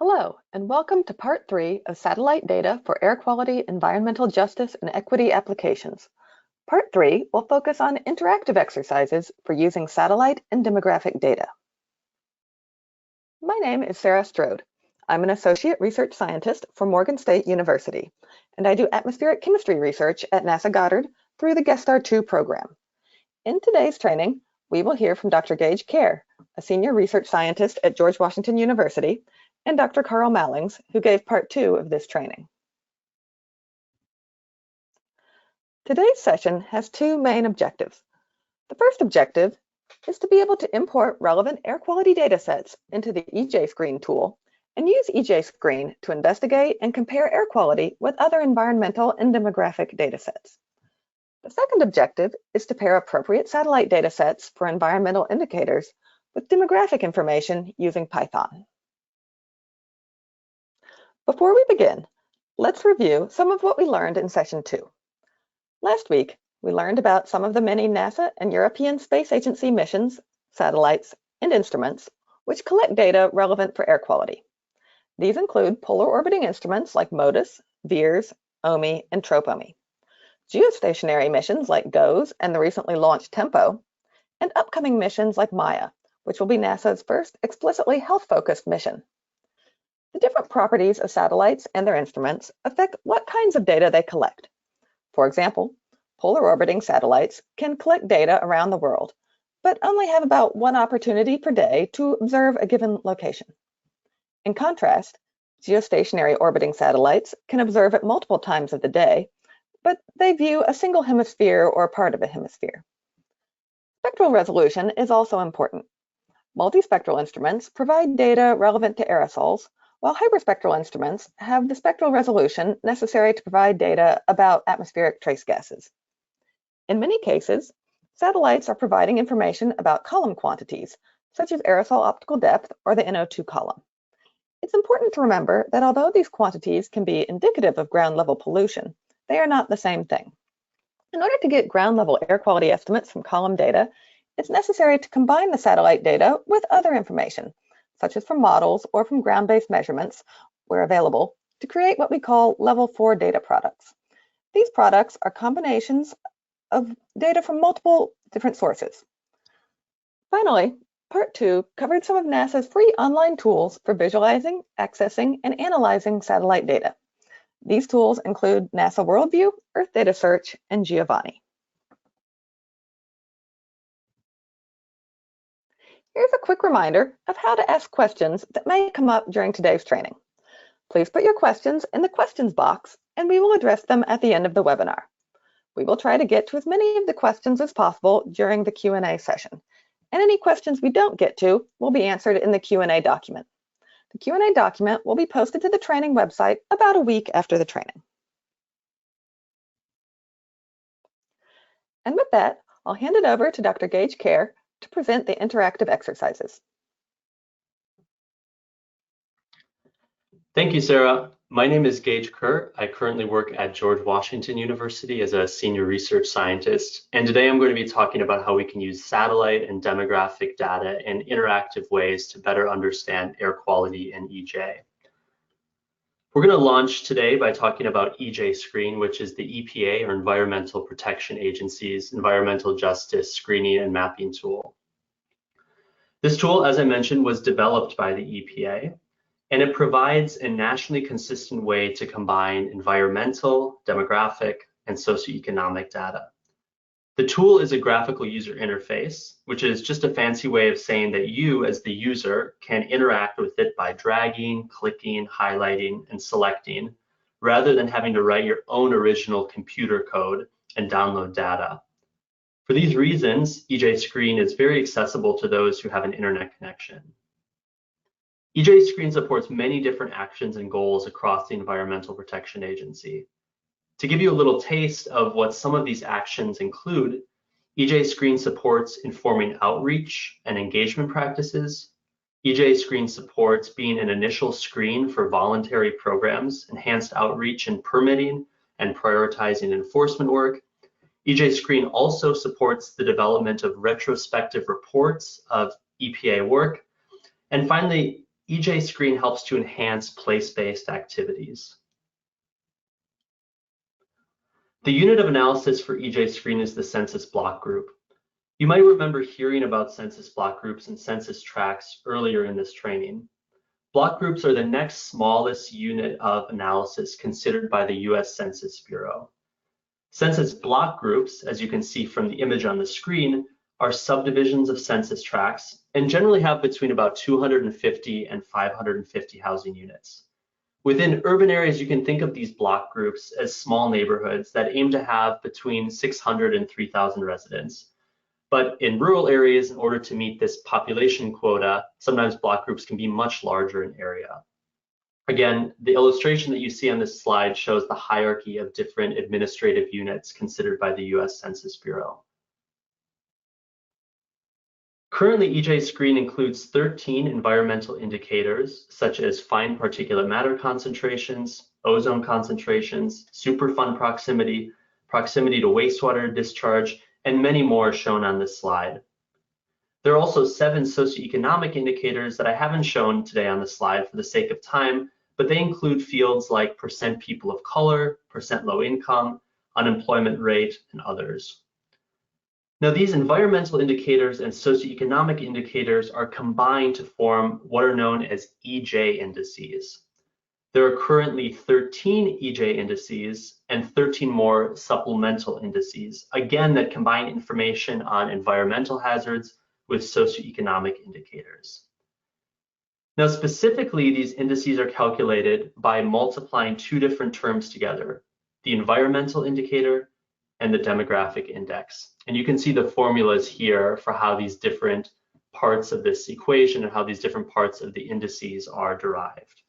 Hello, and welcome to Part 3 of Satellite Data for Air Quality, Environmental Justice, and Equity Applications. Part 3 will focus on interactive exercises for using satellite and demographic data. My name is Sarah Strode. I'm an Associate Research Scientist for Morgan State University, and I do atmospheric chemistry research at NASA Goddard through the GESTAR 2 program. In today's training, we will hear from Dr. Gage Kerr, a Senior Research Scientist at George Washington University, and Dr. Carl Mallings, who gave part 2 of this training. Today's session has 2 main objectives. The first objective is to be able to import relevant air quality data sets into the EJ Screen tool and use EJ Screen to investigate and compare air quality with other environmental and demographic data sets. The second objective is to pair appropriate satellite data sets for environmental indicators with demographic information using Python. Before we begin, let's review some of what we learned in session 2. Last week, we learned about some of the many NASA and European Space Agency missions, satellites, and instruments which collect data relevant for air quality. These include polar orbiting instruments like MODIS, VIIRS, OMI, and TROPOMI, geostationary missions like GOES and the recently launched TEMPO, and upcoming missions like MAIA, which will be NASA's first explicitly health-focused mission. The different properties of satellites and their instruments affect what kinds of data they collect. For example, polar orbiting satellites can collect data around the world, but only have about 1 opportunity per day to observe a given location. In contrast, geostationary orbiting satellites can observe at multiple times of the day, but they view a single hemisphere or part of a hemisphere. Spectral resolution is also important. Multispectral instruments provide data relevant to aerosols, while hyperspectral instruments have the spectral resolution necessary to provide data about atmospheric trace gases. In many cases, satellites are providing information about column quantities, such as aerosol optical depth or the NO2 column. It's important to remember that although these quantities can be indicative of ground level pollution, they are not the same thing. In order to get ground level air quality estimates from column data, it's necessary to combine the satellite data with other information, such as from models or from ground-based measurements where available, to create what we call level 4 data products. These products are combinations of data from multiple different sources. Finally, part 2 covered some of NASA's free online tools for visualizing, accessing, and analyzing satellite data. These tools include NASA Worldview, Earth Data Search, and Giovanni. Here's a quick reminder of how to ask questions that may come up during today's training. Please put your questions in the questions box and we will address them at the end of the webinar. We will try to get to as many of the questions as possible during the Q&A session, and any questions we don't get to will be answered in the Q&A document. The Q&A document will be posted to the training website about a week after the training. And with that, I'll hand it over to Dr. Gage Kerr to present the interactive exercises. Thank you, Sarah. My name is Gage Kerr. I currently work at George Washington University as a senior research scientist. And today I'm going to be talking about how we can use satellite and demographic data in interactive ways to better understand air quality in EJ. We're going to launch today by talking about EJ Screen, which is the EPA, or Environmental Protection Agency's environmental justice screening and mapping tool. This tool, as I mentioned, was developed by the EPA, and it provides a nationally consistent way to combine environmental, demographic, and socioeconomic data. The tool is a graphical user interface, which is just a fancy way of saying that you, as the user, can interact with it by dragging, clicking, highlighting, and selecting, rather than having to write your own original computer code and download data. For these reasons, EJ Screen is very accessible to those who have an internet connection. EJ Screen supports many different actions and goals across the Environmental Protection Agency. To give you a little taste of what some of these actions include, EJ Screen supports informing outreach and engagement practices. EJ Screen supports being an initial screen for voluntary programs, enhanced outreach and permitting, and prioritizing enforcement work. EJ Screen also supports the development of retrospective reports of EPA work. And finally, EJ Screen helps to enhance place-based activities. The unit of analysis for EJ Screen is the census block group. You might remember hearing about census block groups and census tracts earlier in this training. Block groups are the next smallest unit of analysis considered by the US Census Bureau. Census block groups, as you can see from the image on the screen, are subdivisions of census tracts and generally have between about 250 and 550 housing units. Within urban areas, you can think of these block groups as small neighborhoods that aim to have between 600 and 3,000 residents. But in rural areas, in order to meet this population quota, sometimes block groups can be much larger in area. Again, the illustration that you see on this slide shows the hierarchy of different administrative units considered by the US Census Bureau. Currently, EJ Screen includes 13 environmental indicators, such as fine particulate matter concentrations, ozone concentrations, Superfund proximity, proximity to wastewater discharge, and many more shown on this slide. There are also 7 socioeconomic indicators that I haven't shown today on the slide for the sake of time, but they include fields like percent people of color, percent low income, unemployment rate, and others. Now, these environmental indicators and socioeconomic indicators are combined to form what are known as EJ indices. There are currently 13 EJ indices and 13 more supplemental indices, again, that combine information on environmental hazards with socioeconomic indicators. Now, specifically, these indices are calculated by multiplying 2 different terms together, the environmental indicator and the demographic index. And you can see the formulas here for how these different parts of this equation and how these different parts of the indices are derived.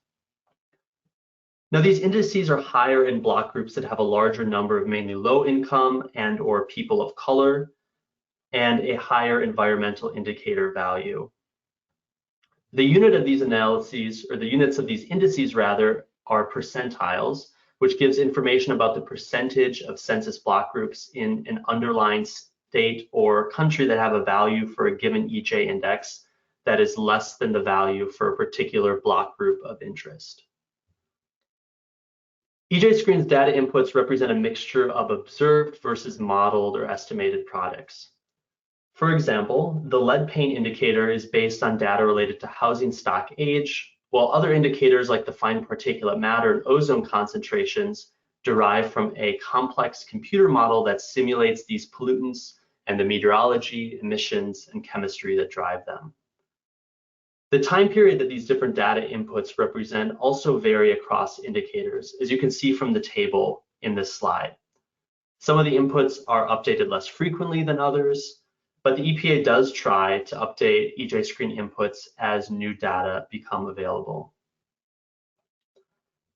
Now, these indices are higher in block groups that have a larger number of mainly low income and or people of color and a higher environmental indicator value. The unit of these analyses, or the units of these indices rather, are percentiles, which gives information about the percentage of census block groups in an underlying state or country that have a value for a given EJ index that is less than the value for a particular block group of interest. EJ Screen's data inputs represent a mixture of observed versus modeled or estimated products. For example, the lead paint indicator is based on data related to housing stock age, while other indicators like the fine particulate matter and ozone concentrations derive from a complex computer model that simulates these pollutants and the meteorology, emissions, and chemistry that drive them. The time period that these different data inputs represent also vary across indicators, as you can see from the table in this slide. Some of the inputs are updated less frequently than others, but the EPA does try to update EJ Screen inputs as new data become available.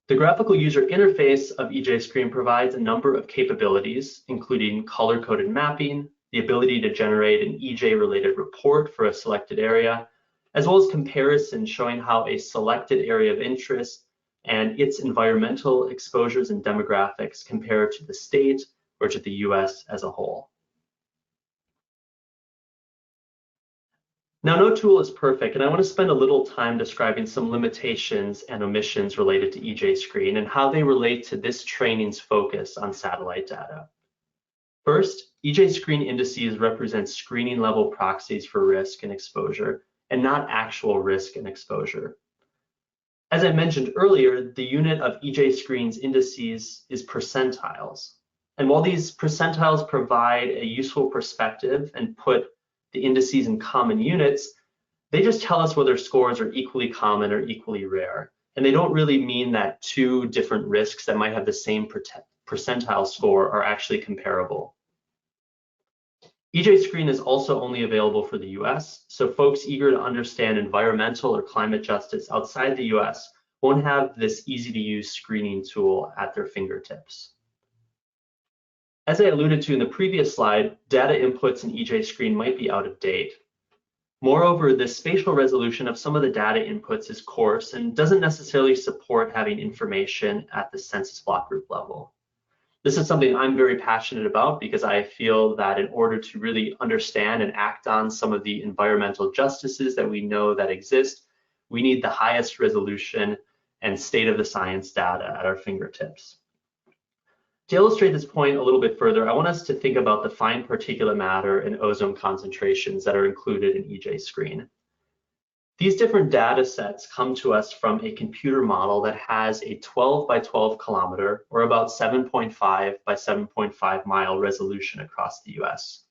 The graphical user interface of EJ Screen provides a number of capabilities, including color-coded mapping, the ability to generate an EJ-related report for a selected area, as well as comparisons showing how a selected area of interest and its environmental exposures and demographics compare to the state or to the US as a whole. Now, no tool is perfect, and I want to spend a little time describing some limitations and omissions related to EJ Screen and how they relate to this training's focus on satellite data. First, EJ Screen indices represent screening level proxies for risk and exposure, and not actual risk and exposure. As I mentioned earlier, the unit of EJ Screen's indices is percentiles. And while these percentiles provide a useful perspective and put the indices in common units, they just tell us whether scores are equally common or equally rare. And they don't really mean that 2 different risks that might have the same percentile score are actually comparable. EJ Screen is also only available for the US, so folks eager to understand environmental or climate justice outside the US won't have this easy-to-use screening tool at their fingertips. As I alluded to in the previous slide, data inputs in EJ Screen might be out of date. Moreover, the spatial resolution of some of the data inputs is coarse and doesn't necessarily support having information at the census block group level. This is something I'm very passionate about because I feel that in order to really understand and act on some of the environmental justices that we know that exist, We need the highest resolution and state of the science data at our fingertips. To illustrate this point a little bit further, I want us to think about the fine particulate matter and ozone concentrations that are included in EJ Screen. These different data sets come to us from a computer model that has a 12 by 12 kilometer, or about 7.5 by 7.5 mile resolution across the US.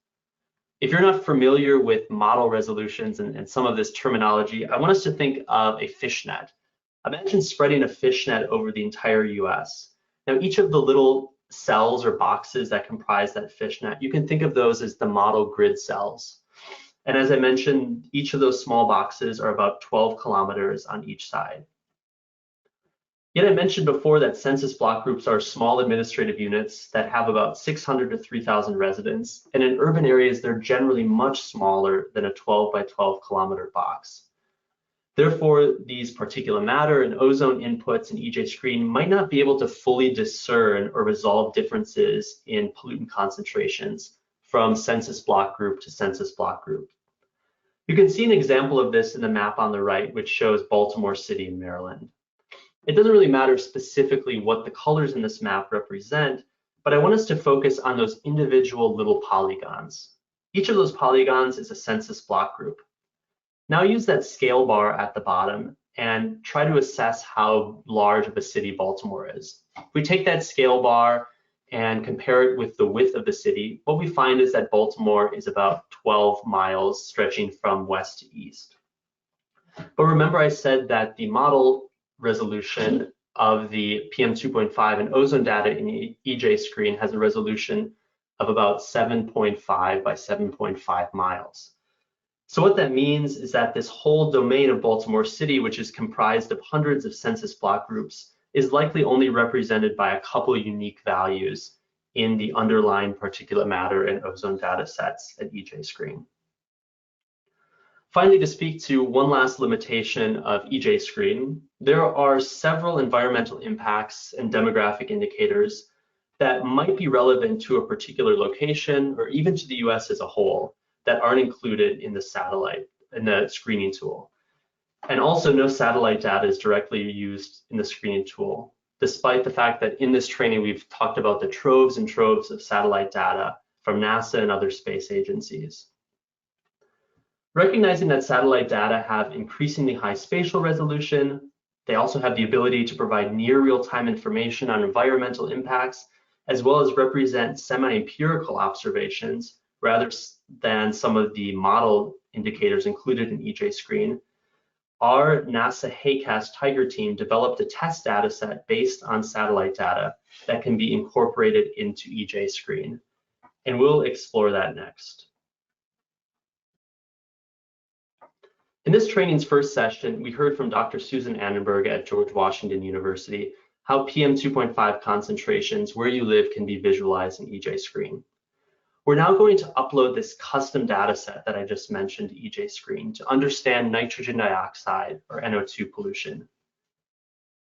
If you're not familiar with model resolutions and some of this terminology, I want us to think of a fishnet. Imagine spreading a fishnet over the entire US. Now, each of the little cells or boxes that comprise that fishnet, you can think of those as the model grid cells. And as I mentioned, each of those small boxes are about 12 kilometers on each side. Yet I mentioned before that census block groups are small administrative units that have about 600 to 3,000 residents. And in urban areas, they're generally much smaller than a 12 by 12 kilometer box. Therefore, these particulate matter and ozone inputs in EJ Screen might not be able to fully discern or resolve differences in pollutant concentrations from census block group to census block group. You can see an example of this in the map on the right, which shows Baltimore City in Maryland. It doesn't really matter specifically what the colors in this map represent, but I want us to focus on those individual little polygons. Each of those polygons is a census block group. Now use that scale bar at the bottom and try to assess how large of a city Baltimore is. If we take that scale bar and compare it with the width of the city, what we find is that Baltimore is about 12 miles stretching from west to east. But remember I said that the model resolution of the PM2.5 and ozone data in EJ Screen has a resolution of about 7.5 by 7.5 miles. So what that means is that this whole domain of Baltimore City, which is comprised of hundreds of census block groups, is likely only represented by a couple unique values in the underlying particulate matter and ozone data sets at EJ Screen. Finally, to speak to one last limitation of EJ Screen, there are several environmental impacts and demographic indicators that might be relevant to a particular location or even to the US as a whole that aren't included in the screening tool. And also no satellite data is directly used in the screening tool, despite the fact that in this training we've talked about the troves and troves of satellite data from NASA and other space agencies. Recognizing that satellite data have increasingly high spatial resolution, they also have the ability to provide near real-time information on environmental impacts, as well as represent semi-empirical observations rather than some of the model indicators included in EJ Screen. Our NASA HACAS Tiger team developed a test data set based on satellite data that can be incorporated into EJ Screen, and we'll explore that next. In this training's first session, we heard from Dr. Susan Annenberg at George Washington University how PM2.5 concentrations where you live can be visualized in EJ Screen. We're now going to upload this custom data set that I just mentioned to EJ Screen to understand nitrogen dioxide or NO2 pollution.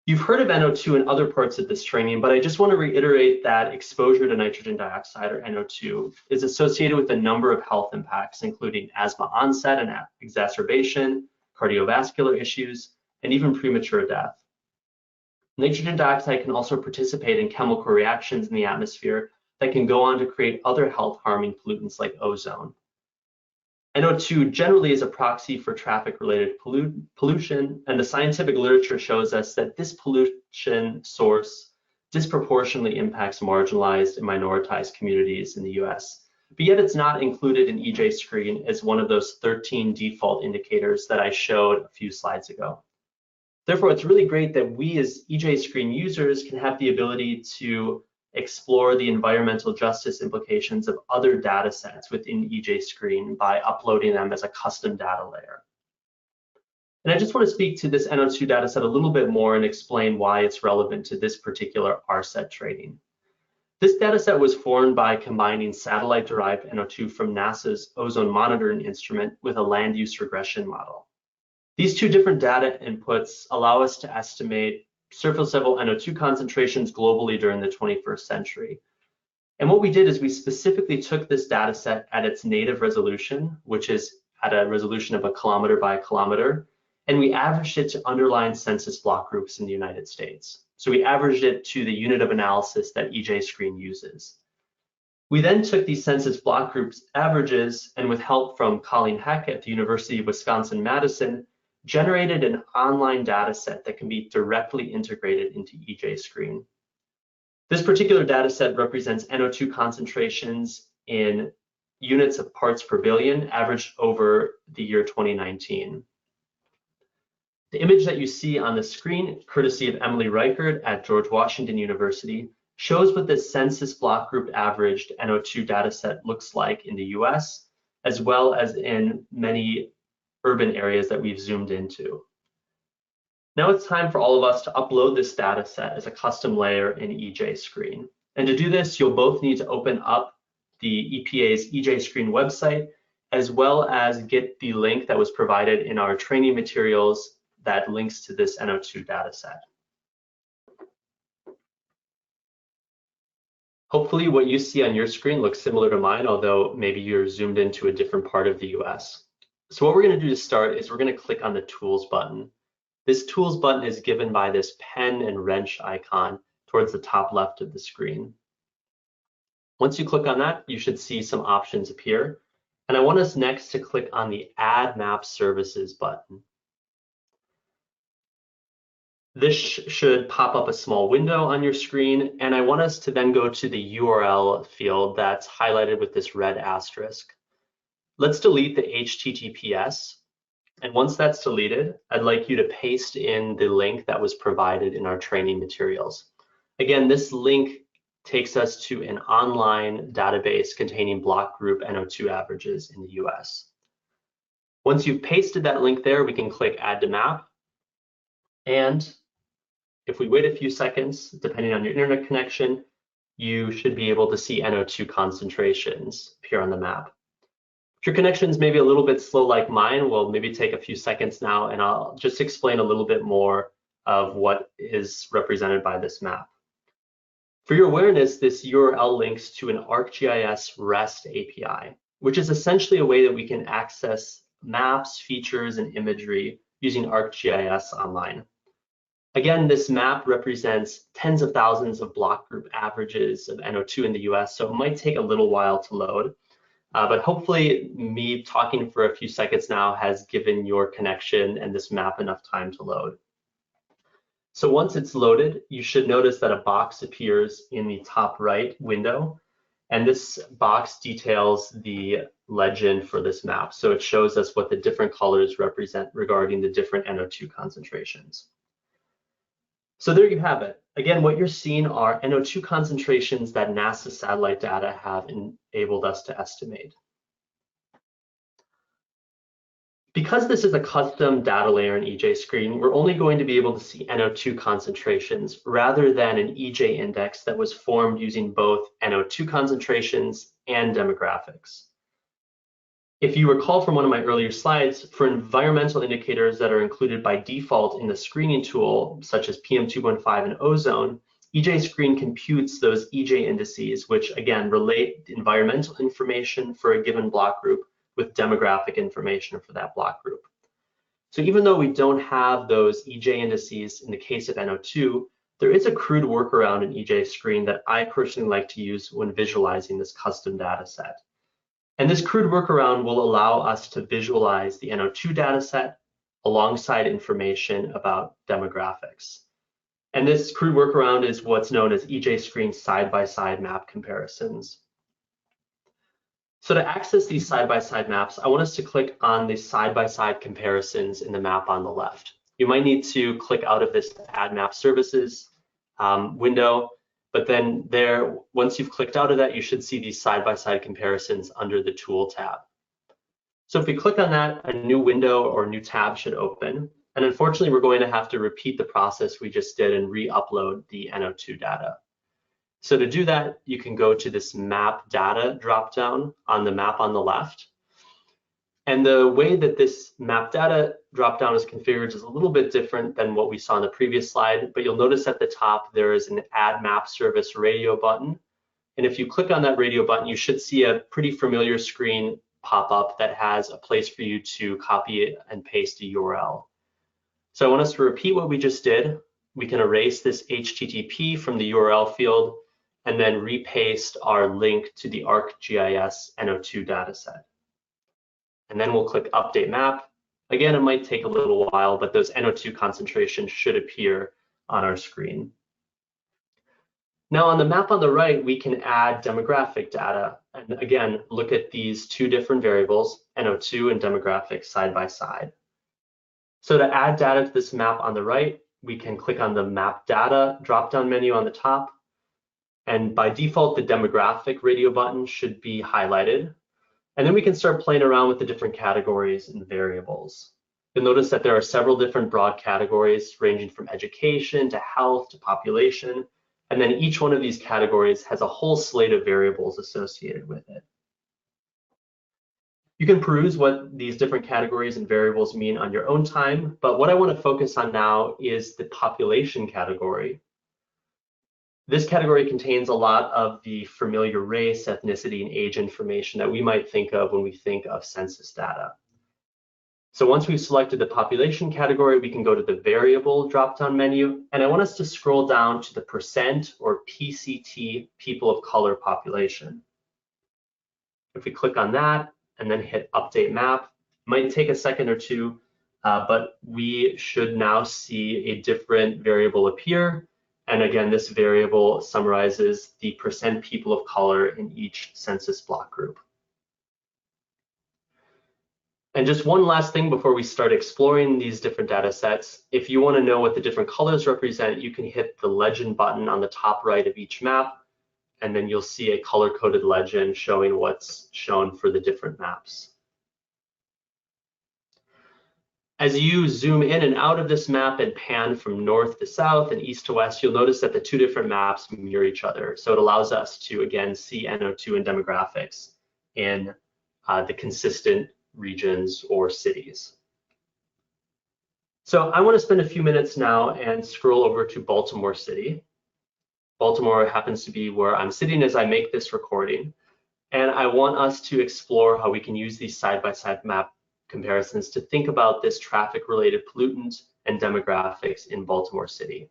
You've heard of NO2 in other parts of this training, but I just want to reiterate that exposure to nitrogen dioxide or NO2 is associated with a number of health impacts, including asthma onset and exacerbation, cardiovascular issues, and even premature death. Nitrogen dioxide can also participate in chemical reactions in the atmosphere that can go on to create other health-harming pollutants like ozone. NO2 generally is a proxy for traffic-related pollution, and the scientific literature shows us that this pollution source disproportionately impacts marginalized and minoritized communities in the US. But yet it's not included in EJ Screen as one of those 13 default indicators that I showed a few slides ago. Therefore, it's really great that we as EJ Screen users can have the ability to explore the environmental justice implications of other data sets within EJ Screen by uploading them as a custom data layer. And I just want to speak to this NO2 data set a little bit more and explain why it's relevant to this particular ARSET training. This data set was formed by combining satellite-derived NO2 from NASA's ozone monitoring instrument with a land use regression model. These two different data inputs allow us to estimate surface level NO2 concentrations globally during the 21st century. And what we did is we specifically took this data set at its native resolution, which is at a resolution of 1 kilometer by a kilometer, and we averaged it to underlying census block groups in the United States. So we averaged it to the unit of analysis that EJ-Screen uses. We then took these census block groups averages and with help from Colleen Heck at the University of Wisconsin-Madison, generated an online data set that can be directly integrated into EJ-Screen. This particular data set represents NO2 concentrations in units of parts per billion averaged over the year 2019. The image that you see on the screen, courtesy of Emily Reichert at George Washington University, shows what the census block group averaged NO2 data set looks like in the US, as well as in many urban areas that we've zoomed into. Now it's time for all of us to upload this data set as a custom layer in EJ-Screen. And to do this, you'll both need to open up the EPA's EJ-Screen website, as well as get the link that was provided in our training materials that links to this NO2 data set. Hopefully what you see on your screen looks similar to mine, although maybe you're zoomed into a different part of the US. So what we're going to do to start is we're going to click on the Tools button. This Tools button is given by this pen and wrench icon towards the top left of the screen. Once you click on that, you should see some options appear. And I want us next to click on the Add Map Services button. This should pop up a small window on your screen, and I want us to then go to the URL field that's highlighted with this red asterisk. Let's delete the HTTPS, and once that's deleted, I'd like you to paste in the link that was provided in our training materials. Again, this link takes us to an online database containing block group NO2 averages in the US. Once you've pasted that link there, we can click Add to Map, and if we wait a few seconds, depending on your internet connection, you should be able to see NO2 concentrations appear on the map. If your connection's maybe a little bit slow like mine, we'll maybe take a few seconds now and I'll just explain a little bit more of what is represented by this map. For your awareness, this URL links to an ArcGIS REST API, which is essentially a way that we can access maps, features, and imagery using ArcGIS online. Again, this map represents tens of thousands of block group averages of NO2 in the US, so it might take a little while to load. But hopefully me talking for a few seconds now has given your connection and this map enough time to load. So once it's loaded, you should notice that a box appears in the top right window. And this box details the legend for this map. So it shows us what the different colors represent regarding the different NO2 concentrations. So there you have it. Again, what you're seeing are NO2 concentrations that NASA satellite data have enabled us to estimate. Because this is a custom data layer in EJ-Screen, we're only going to be able to see NO2 concentrations rather than an EJ index that was formed using both NO2 concentrations and demographics. If you recall from one of my earlier slides, for environmental indicators that are included by default in the screening tool, such as PM2.5 and ozone, EJ-Screen computes those EJ indices, which again relate environmental information for a given block group with demographic information for that block group. So even though we don't have those EJ indices in the case of NO2, there is a crude workaround in EJ-Screen that I personally like to use when visualizing this custom data set. And this crude workaround will allow us to visualize the NO2 data set alongside information about demographics. And this crude workaround is what's known as EJ-Screen side-by-side map comparisons. So to access these side-by-side maps, I want us to click on the side-by-side comparisons in the map on the left. You might need to click out of this Add Map Services window, but then there, once you've clicked out of that, you should see these side-by-side comparisons under the Tool tab. So if we click on that, a new window or new tab should open. And unfortunately, we're going to have to repeat the process we just did and re-upload the NO2 data. So to do that, you can go to this Map Data dropdown on the map on the left. And the way that this Map Data dropdown is configured is a little bit different than what we saw in the previous slide, but you'll notice at the top there is an Add Map Service radio button. And if you click on that radio button, you should see a pretty familiar screen pop up that has a place for you to copy and paste a URL. So I want us to repeat what we just did. We can erase this HTTP from the URL field and then repaste our link to the ArcGIS NO2 dataset. And then we'll click Update Map. Again, it might take a little while, but those NO2 concentrations should appear on our screen. Now on the map on the right, we can add demographic data. And again, look at these two different variables, NO2 and demographic side by side. So to add data to this map on the right, we can click on the Map Data drop-down menu on the top. And by default, the demographic radio button should be highlighted. And then we can start playing around with the different categories and variables. You'll notice that there are several different broad categories ranging from education to health to population. And then each one of these categories has a whole slate of variables associated with it. You can peruse what these different categories and variables mean on your own time, but what I want to focus on now is the population category. This category contains a lot of the familiar race, ethnicity, and age information that we might think of when we think of census data. So once we've selected the population category, we can go to the variable drop-down menu, and I want us to scroll down to the percent or PCT people of color population. If we click on that and then hit Update Map, it might take a second or two, but we should now see a different variable appear. And again, this variable summarizes the percent people of color in each census block group. And just one last thing before we start exploring these different data sets, if you want to know what the different colors represent, you can hit the legend button on the top right of each map, and then you'll see a color-coded legend showing what's shown for the different maps. As you zoom in and out of this map and pan from north to south and east to west, you'll notice that the two different maps mirror each other. So it allows us to, again, see NO2 and demographics in the consistent regions or cities. So I want to spend a few minutes now and scroll over to Baltimore City. Baltimore happens to be where I'm sitting as I make this recording. And I want us to explore how we can use these side-by-side map comparisons to think about this traffic-related pollutants and demographics in Baltimore City.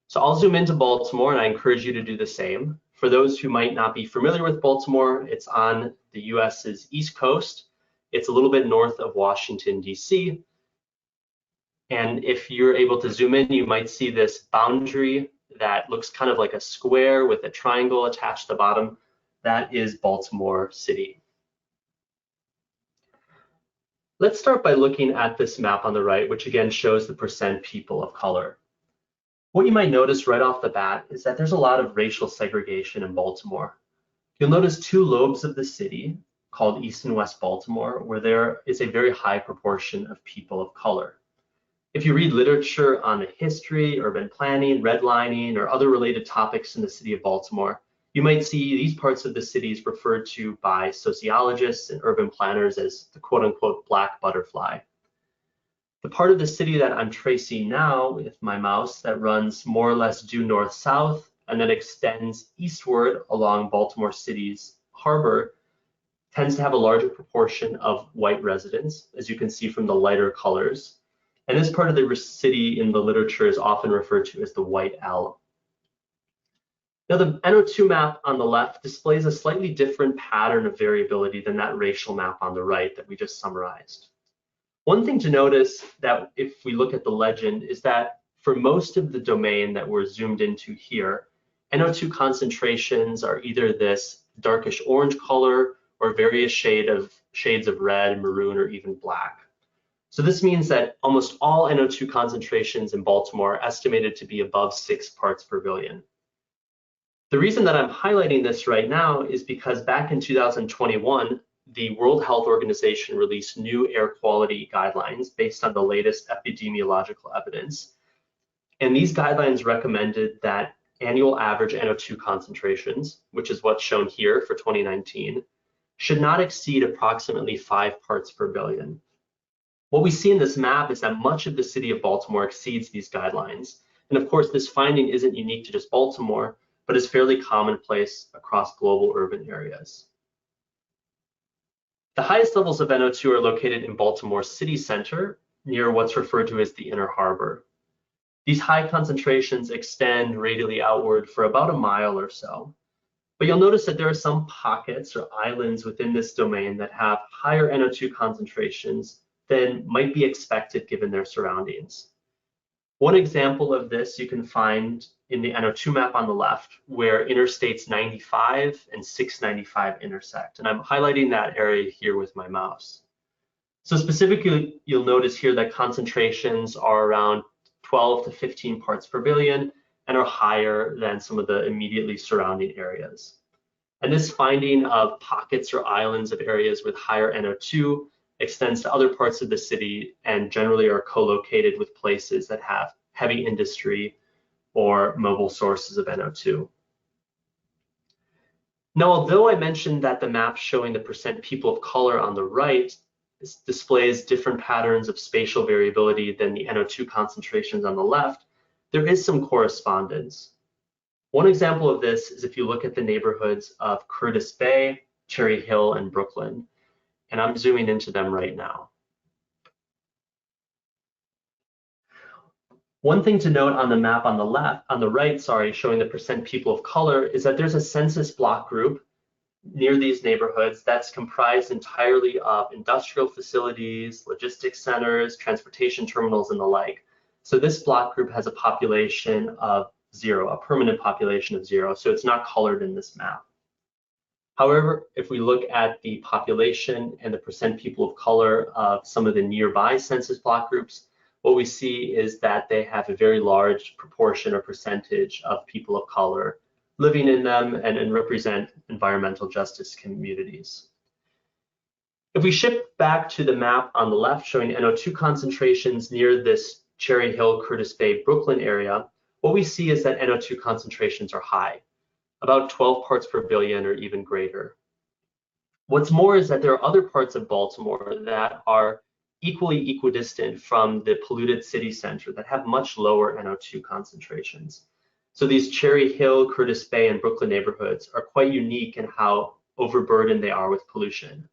So I'll zoom into Baltimore, and I encourage you to do the same. For those who might not be familiar with Baltimore, it's on the US's East Coast. It's a little bit north of Washington, D.C. And if you're able to zoom in, you might see this boundary that looks kind of like a square with a triangle attached to the bottom. That is Baltimore City. Let's start by looking at this map on the right, which again shows the percent people of color. What you might notice right off the bat is that there's a lot of racial segregation in Baltimore. You'll notice two lobes of the city called East and West Baltimore, where there is a very high proportion of people of color. If you read literature on the history, urban planning, redlining, or other related topics in the city of Baltimore, you might see these parts of the cities referred to by sociologists and urban planners as the quote-unquote black butterfly. The part of the city that I'm tracing now with my mouse that runs more or less due north-south and then extends eastward along Baltimore City's harbor tends to have a larger proportion of white residents, as you can see from the lighter colors. And this part of the city in the literature is often referred to as the white L. Now the NO2 map on the left displays a slightly different pattern of variability than that racial map on the right that we just summarized. One thing to notice that if we look at the legend is that for most of the domain that we're zoomed into here, NO2 concentrations are either this darkish orange color or various shades of red, maroon, or even black. So this means that almost all NO2 concentrations in Baltimore are estimated to be above 6 parts per billion. The reason that I'm highlighting this right now is because back in 2021, the World Health Organization released new air quality guidelines based on the latest epidemiological evidence. And these guidelines recommended that annual average NO2 concentrations, which is what's shown here for 2019, should not exceed approximately 5 parts per billion. What we see in this map is that much of the city of Baltimore exceeds these guidelines. And of course, this finding isn't unique to just Baltimore, but is fairly commonplace across global urban areas. The highest levels of NO2 are located in Baltimore city center, near what's referred to as the inner harbor. These high concentrations extend radially outward for about a mile or so. But you'll notice that there are some pockets or islands within this domain that have higher NO2 concentrations than might be expected given their surroundings. One example of this you can find in the NO2 map on the left, where interstates 95 and 695 intersect. And I'm highlighting that area here with my mouse. So specifically, you'll notice here that concentrations are around 12 to 15 parts per billion and are higher than some of the immediately surrounding areas. And this finding of pockets or islands of areas with higher NO2 extends to other parts of the city and generally are co-located with places that have heavy industry or mobile sources of NO2. Now, although I mentioned that the map showing the percent people of color on the right displays different patterns of spatial variability than the NO2 concentrations on the left, there is some correspondence. One example of this is if you look at the neighborhoods of Curtis Bay, Cherry Hill, and Brooklyn, and I'm zooming into them right now. One thing to note on the map on the right, showing the percent people of color, is that there's a census block group near these neighborhoods that's comprised entirely of industrial facilities, logistics centers, transportation terminals, and the like. So this block group has a population of 0, a permanent population of 0, so it's not colored in this map. However, if we look at the population and the percent people of color of some of the nearby census block groups, what we see is that they have a very large proportion or percentage of people of color living in them and represent environmental justice communities. If we shift back to the map on the left showing NO2 concentrations near this Cherry Hill, Curtis Bay, Brooklyn area, what we see is that NO2 concentrations are high, about 12 parts per billion or even greater. What's more is that there are other parts of Baltimore that are equally equidistant from the polluted city center that have much lower NO2 concentrations. So these Cherry Hill, Curtis Bay, and Brooklyn neighborhoods are quite unique in how overburdened they are with pollution.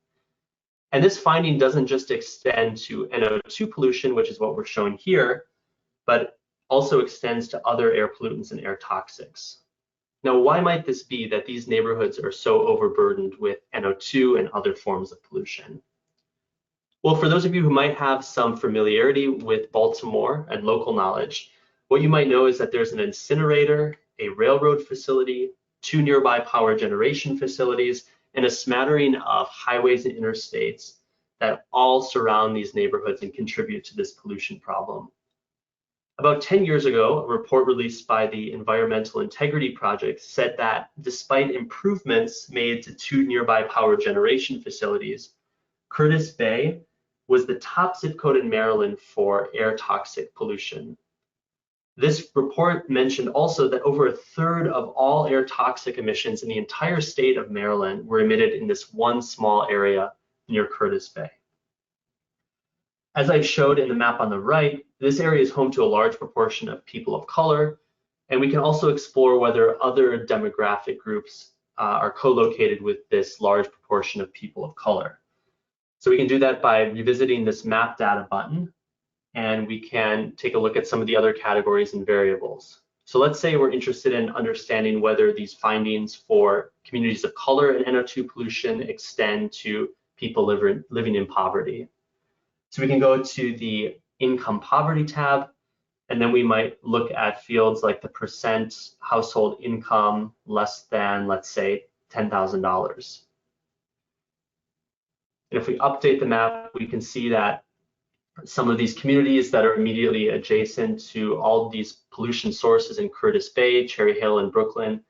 And this finding doesn't just extend to NO2 pollution, which is what we're showing here, but also extends to other air pollutants and air toxics. Now, why might this be that these neighborhoods are so overburdened with NO2 and other forms of pollution? Well, for those of you who might have some familiarity with Baltimore and local knowledge, what you might know is that there's an incinerator, a railroad facility, 2 nearby power generation facilities, and a smattering of highways and interstates that all surround these neighborhoods and contribute to this pollution problem. About 10 years ago, a report released by the Environmental Integrity Project said that despite improvements made to 2 nearby power generation facilities, Curtis Bay was the top zip code in Maryland for air toxic pollution. This report mentioned also that over a third of all air toxic emissions in the entire state of Maryland were emitted in this one small area near Curtis Bay. As I showed in the map on the right, this area is home to a large proportion of people of color, and we can also explore whether other demographic groups are co-located with this large proportion of people of color. So we can do that by revisiting this map data button, and we can take a look at some of the other categories and variables. So let's say we're interested in understanding whether these findings for communities of color and NO2 pollution extend to people living in poverty. So we can go to the income poverty tab, and then we might look at fields like the percent household income less than, let's say, $10,000. And if we update the map, we can see that some of these communities that are immediately adjacent to all of these pollution sources in Curtis Bay, Cherry Hill, and Brooklyn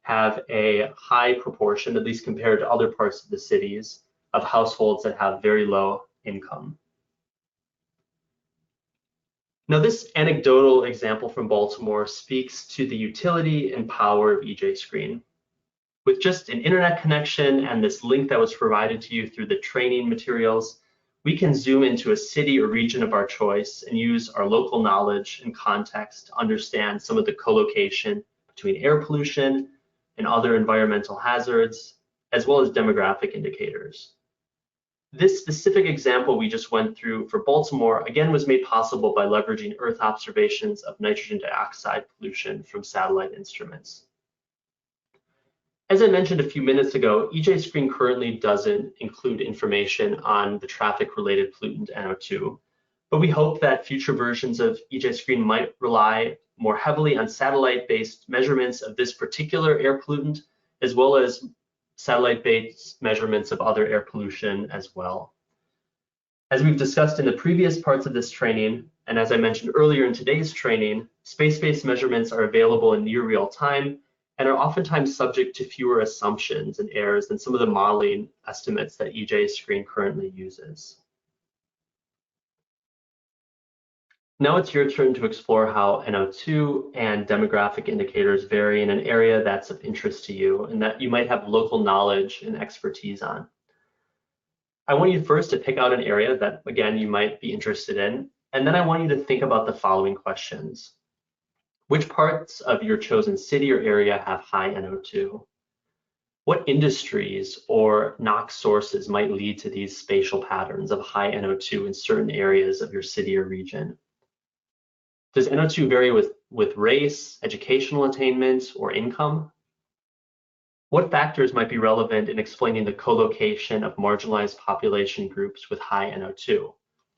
have a high proportion, at least compared to other parts of the cities, of households that have very low income. Now, this anecdotal example from Baltimore speaks to the utility and power of EJ-Screen. With just an internet connection and this link that was provided to you through the training materials, we can zoom into a city or region of our choice and use our local knowledge and context to understand some of the co-location between air pollution and other environmental hazards, as well as demographic indicators. This specific example we just went through for Baltimore, again, was made possible by leveraging Earth observations of nitrogen dioxide pollution from satellite instruments. As I mentioned a few minutes ago, EJ Screen currently doesn't include information on the traffic-related pollutant NO2, but we hope that future versions of EJ Screen might rely more heavily on satellite-based measurements of this particular air pollutant, as well as satellite-based measurements of other air pollution as well. As we've discussed in the previous parts of this training, and as I mentioned earlier in today's training, space-based measurements are available in near real time and are oftentimes subject to fewer assumptions and errors than some of the modeling estimates that EJ Screen currently uses. Now it's your turn to explore how NO2 and demographic indicators vary in an area that's of interest to you and that you might have local knowledge and expertise on. I want you first to pick out an area that, again, you might be interested in, and then I want you to think about the following questions. Which parts of your chosen city or area have high NO2? What industries or NOx sources might lead to these spatial patterns of high NO2 in certain areas of your city or region? Does NO2 vary with race, educational attainment, or income? What factors might be relevant in explaining the co-location of marginalized population groups with high NO2?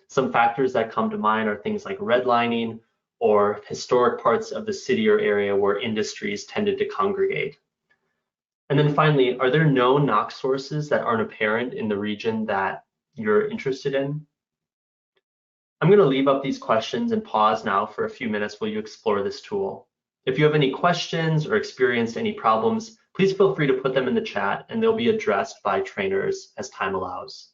Some factors that come to mind are things like redlining or historic parts of the city or area where industries tended to congregate. And then finally, are there known NOx sources that aren't apparent in the region that you're interested in? I'm going to leave up these questions and pause now for a few minutes while you explore this tool. If you have any questions or experienced any problems, please feel free to put them in the chat and they'll be addressed by trainers as time allows.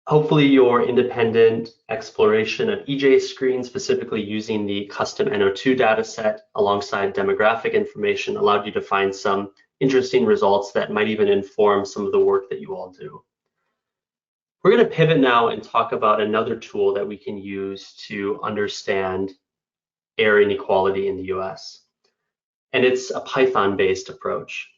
Hopefully your independent exploration of EJ screen, specifically using the custom NO2 dataset alongside demographic information, allowed you to find some interesting results that might even inform some of the work that you all do. We're going to pivot now and talk about another tool that we can use to understand air inequality in the US. And it's a Python-based approach.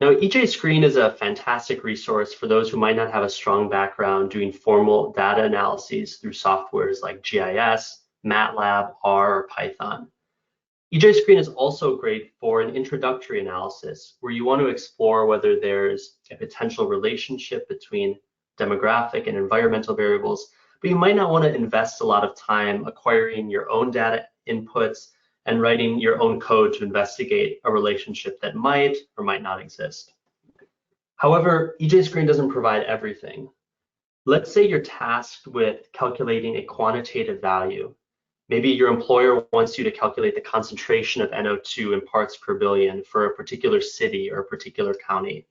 Now, EJ Screen is a fantastic resource for those who might not have a strong background doing formal data analyses through softwares like GIS, MATLAB, R, or Python. EJ Screen is also great for an introductory analysis where you want to explore whether there's a potential relationship between demographic and environmental variables, but you might not want to invest a lot of time acquiring your own data inputs and writing your own code to investigate a relationship that might or might not exist. However, EJ Screen doesn't provide everything. Let's say you're tasked with calculating a quantitative value. Maybe your employer wants you to calculate the concentration of NO2 in parts per billion for a particular city or a particular county.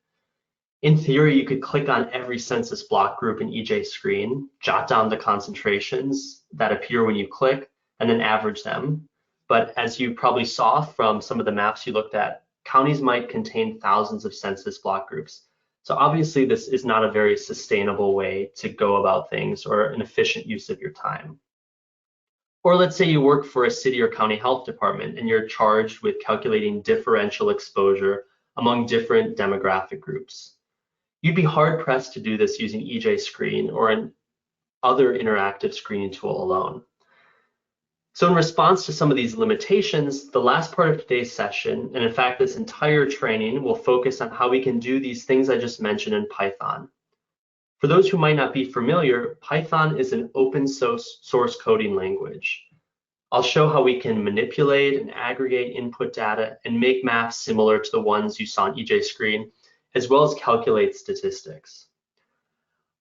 In theory, you could click on every census block group in EJ Screen, jot down the concentrations that appear when you click, and then average them. But as you probably saw from some of the maps you looked at, counties might contain thousands of census block groups. So obviously this is not a very sustainable way to go about things or an efficient use of your time. Or let's say you work for a city or county health department and you're charged with calculating differential exposure among different demographic groups. You'd be hard pressed to do this using EJ Screen or an other interactive screening tool alone. So in response to some of these limitations, the last part of today's session, and in fact this entire training, will focus on how we can do these things I just mentioned in Python. For those who might not be familiar, Python is an open source coding language. I'll show how we can manipulate and aggregate input data and make maps similar to the ones you saw on EJ Screen, as well as calculate statistics.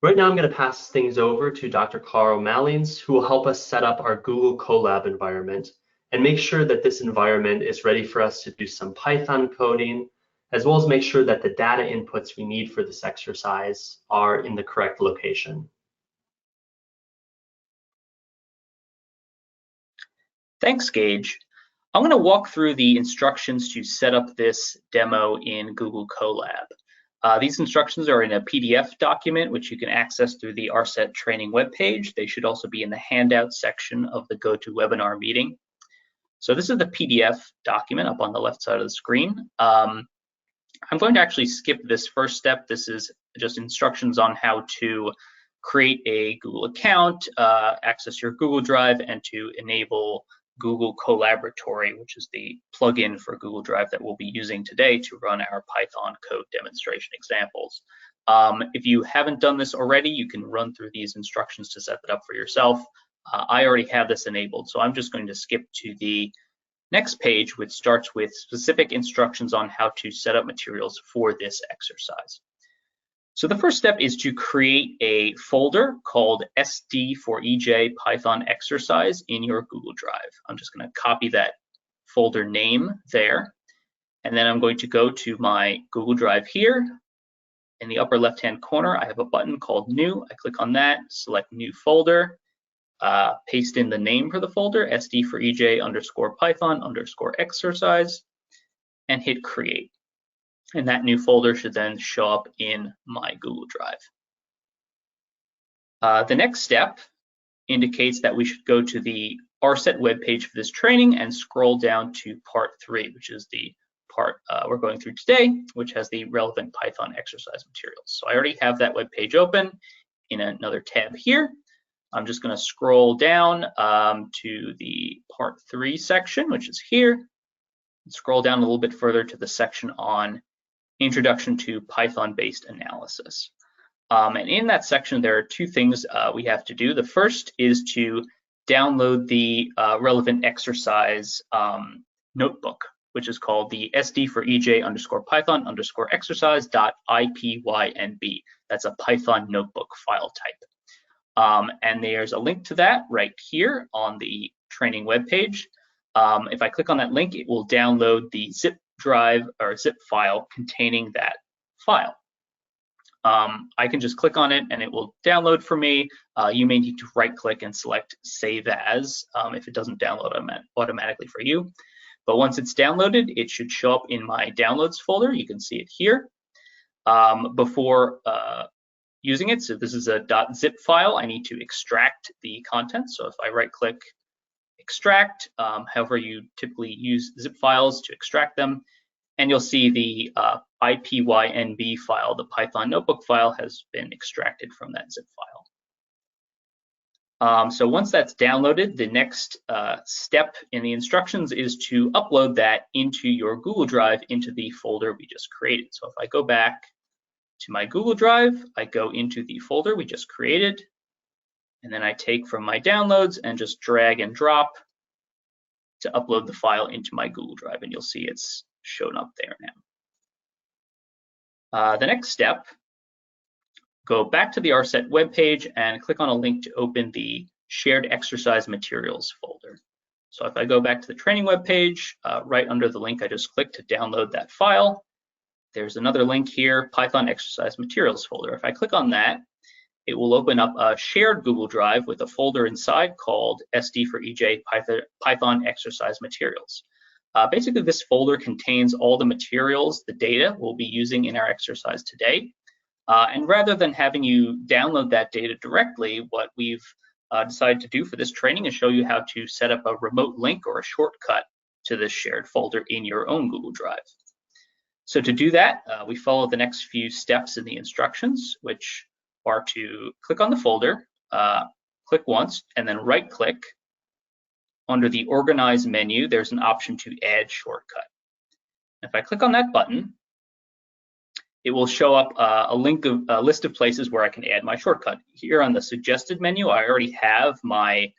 Right now, I'm going to pass things over to Dr. Carl Mallings, who will help us set up our Google Colab environment and make sure that this environment is ready for us to do some Python coding, as well as make sure that the data inputs we need for this exercise are in the correct location. Thanks, Gage. I'm going to walk through the instructions to set up this demo in Google Colab. These instructions are in a PDF document, which you can access through the ARSET training webpage. They should also be in the handout section of the GoToWebinar meeting. So this is the PDF document up on the left side of the screen. I'm going to actually skip this first step. This is just instructions on how to create a Google account, access your Google Drive, and to enable Google Colaboratory, which is the plugin for Google Drive that we'll be using today to run our Python code demonstration examples. If you haven't done this already, you can run through these instructions to set that up for yourself. I already have this enabled, so I'm just going to skip to the next page, which starts with specific instructions on how to set up materials for this exercise. So the first step is to create a folder called SD for EJ Python exercise in your Google Drive. I'm just going to copy that folder name there, and then I'm going to go to my Google Drive here. In the upper left-hand corner, I have a button called New. I click on that, select New Folder, paste in the name for the folder, SD for EJ _ Python _ exercise, and hit Create. And that new folder should then show up in my Google Drive. The next step indicates that we should go to the ARSET webpage for this training and scroll down to part 3, which is the part we're going through today, which has the relevant Python exercise materials. So I already have that webpage open in another tab here. I'm just going to scroll down to the part 3 section, which is here, and scroll down a little bit further to the section on Introduction to Python-based analysis. And in that section, there are 2 things we have to do. The first is to download the relevant exercise notebook, which is called the SD for EJ _ Python _ exercise.ipynb. That's a Python notebook file type. And there's a link to that right here on the training webpage. If I click on that link, it will download the zip drive or zip file containing that file. I can just click on it and it will download for me. You may need to right click and select Save As if it doesn't download automatically for you. But once it's downloaded, it should show up in my Downloads folder. You can see it here. Before using it, so this is a .zip file, I need to extract the content. So if I right click, extract, however you typically use zip files to extract them, and you'll see the IPYNB file, the Python notebook file, has been extracted from that zip file. So once that's downloaded, the next step in the instructions is to upload that into your Google Drive, into the folder we just created. So if I go back to my Google Drive, I go into the folder we just created, and then I take from my downloads and just drag and drop to upload the file into my Google Drive, and you'll see it's shown up there now. The next step, go back to the ARSET webpage and click on a link to open the Shared Exercise Materials folder. So if I go back to the training webpage, right under the link I just clicked to download that file, there's another link here, Python Exercise Materials folder. If I click on that, it will open up a shared Google Drive with a folder inside called SD for EJ Python Exercise Materials. Basically, this folder contains all the materials, the data we'll be using in our exercise today. And rather than having you download that data directly, what we've decided to do for this training is show you how to set up a remote link or a shortcut to this shared folder in your own Google Drive. So to do that, we follow the next few steps in the instructions, which are to click on the folder, click once, and then right click. Under the Organize menu, there's an option to add shortcut. If I click on that button, it will show up a list of places where I can add my shortcut. Here on the suggested menu, I already have my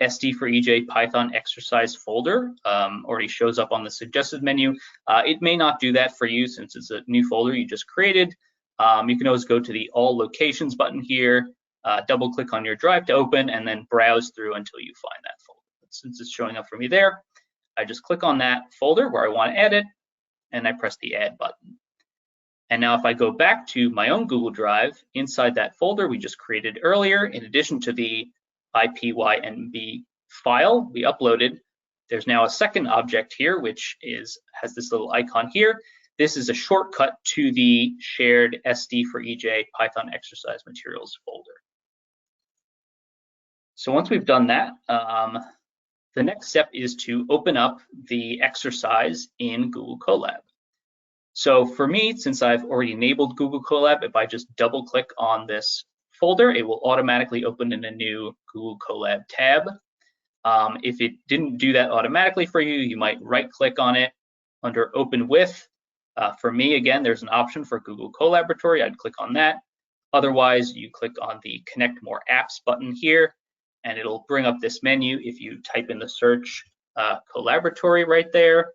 SD for EJ Python exercise folder, already shows up on the suggested menu. It may not do that for you since it's a new folder you just created. You can always go to the All Locations button here, double click on your drive to open, and then browse through until you find that folder. But since it's showing up for me there, I just click on that folder where I want to add it, and I press the Add button. And now if I go back to my own Google Drive, inside that folder we just created earlier, in addition to the IPYNB file we uploaded, there's now a second object here, which has this little icon here. This is a shortcut to the shared SD for EJ Python exercise materials folder. So once we've done that, the next step is to open up the exercise in Google Colab. So for me, since I've already enabled Google Colab, if I just double click on this folder, it will automatically open in a new Google Colab tab. If it didn't do that automatically for you, you might right click on it under Open With. For me, again, there's an option for Google Colaboratory. I'd click on that. Otherwise, you click on the Connect More Apps button here, and it'll bring up this menu. If you type in the search Colaboratory right there,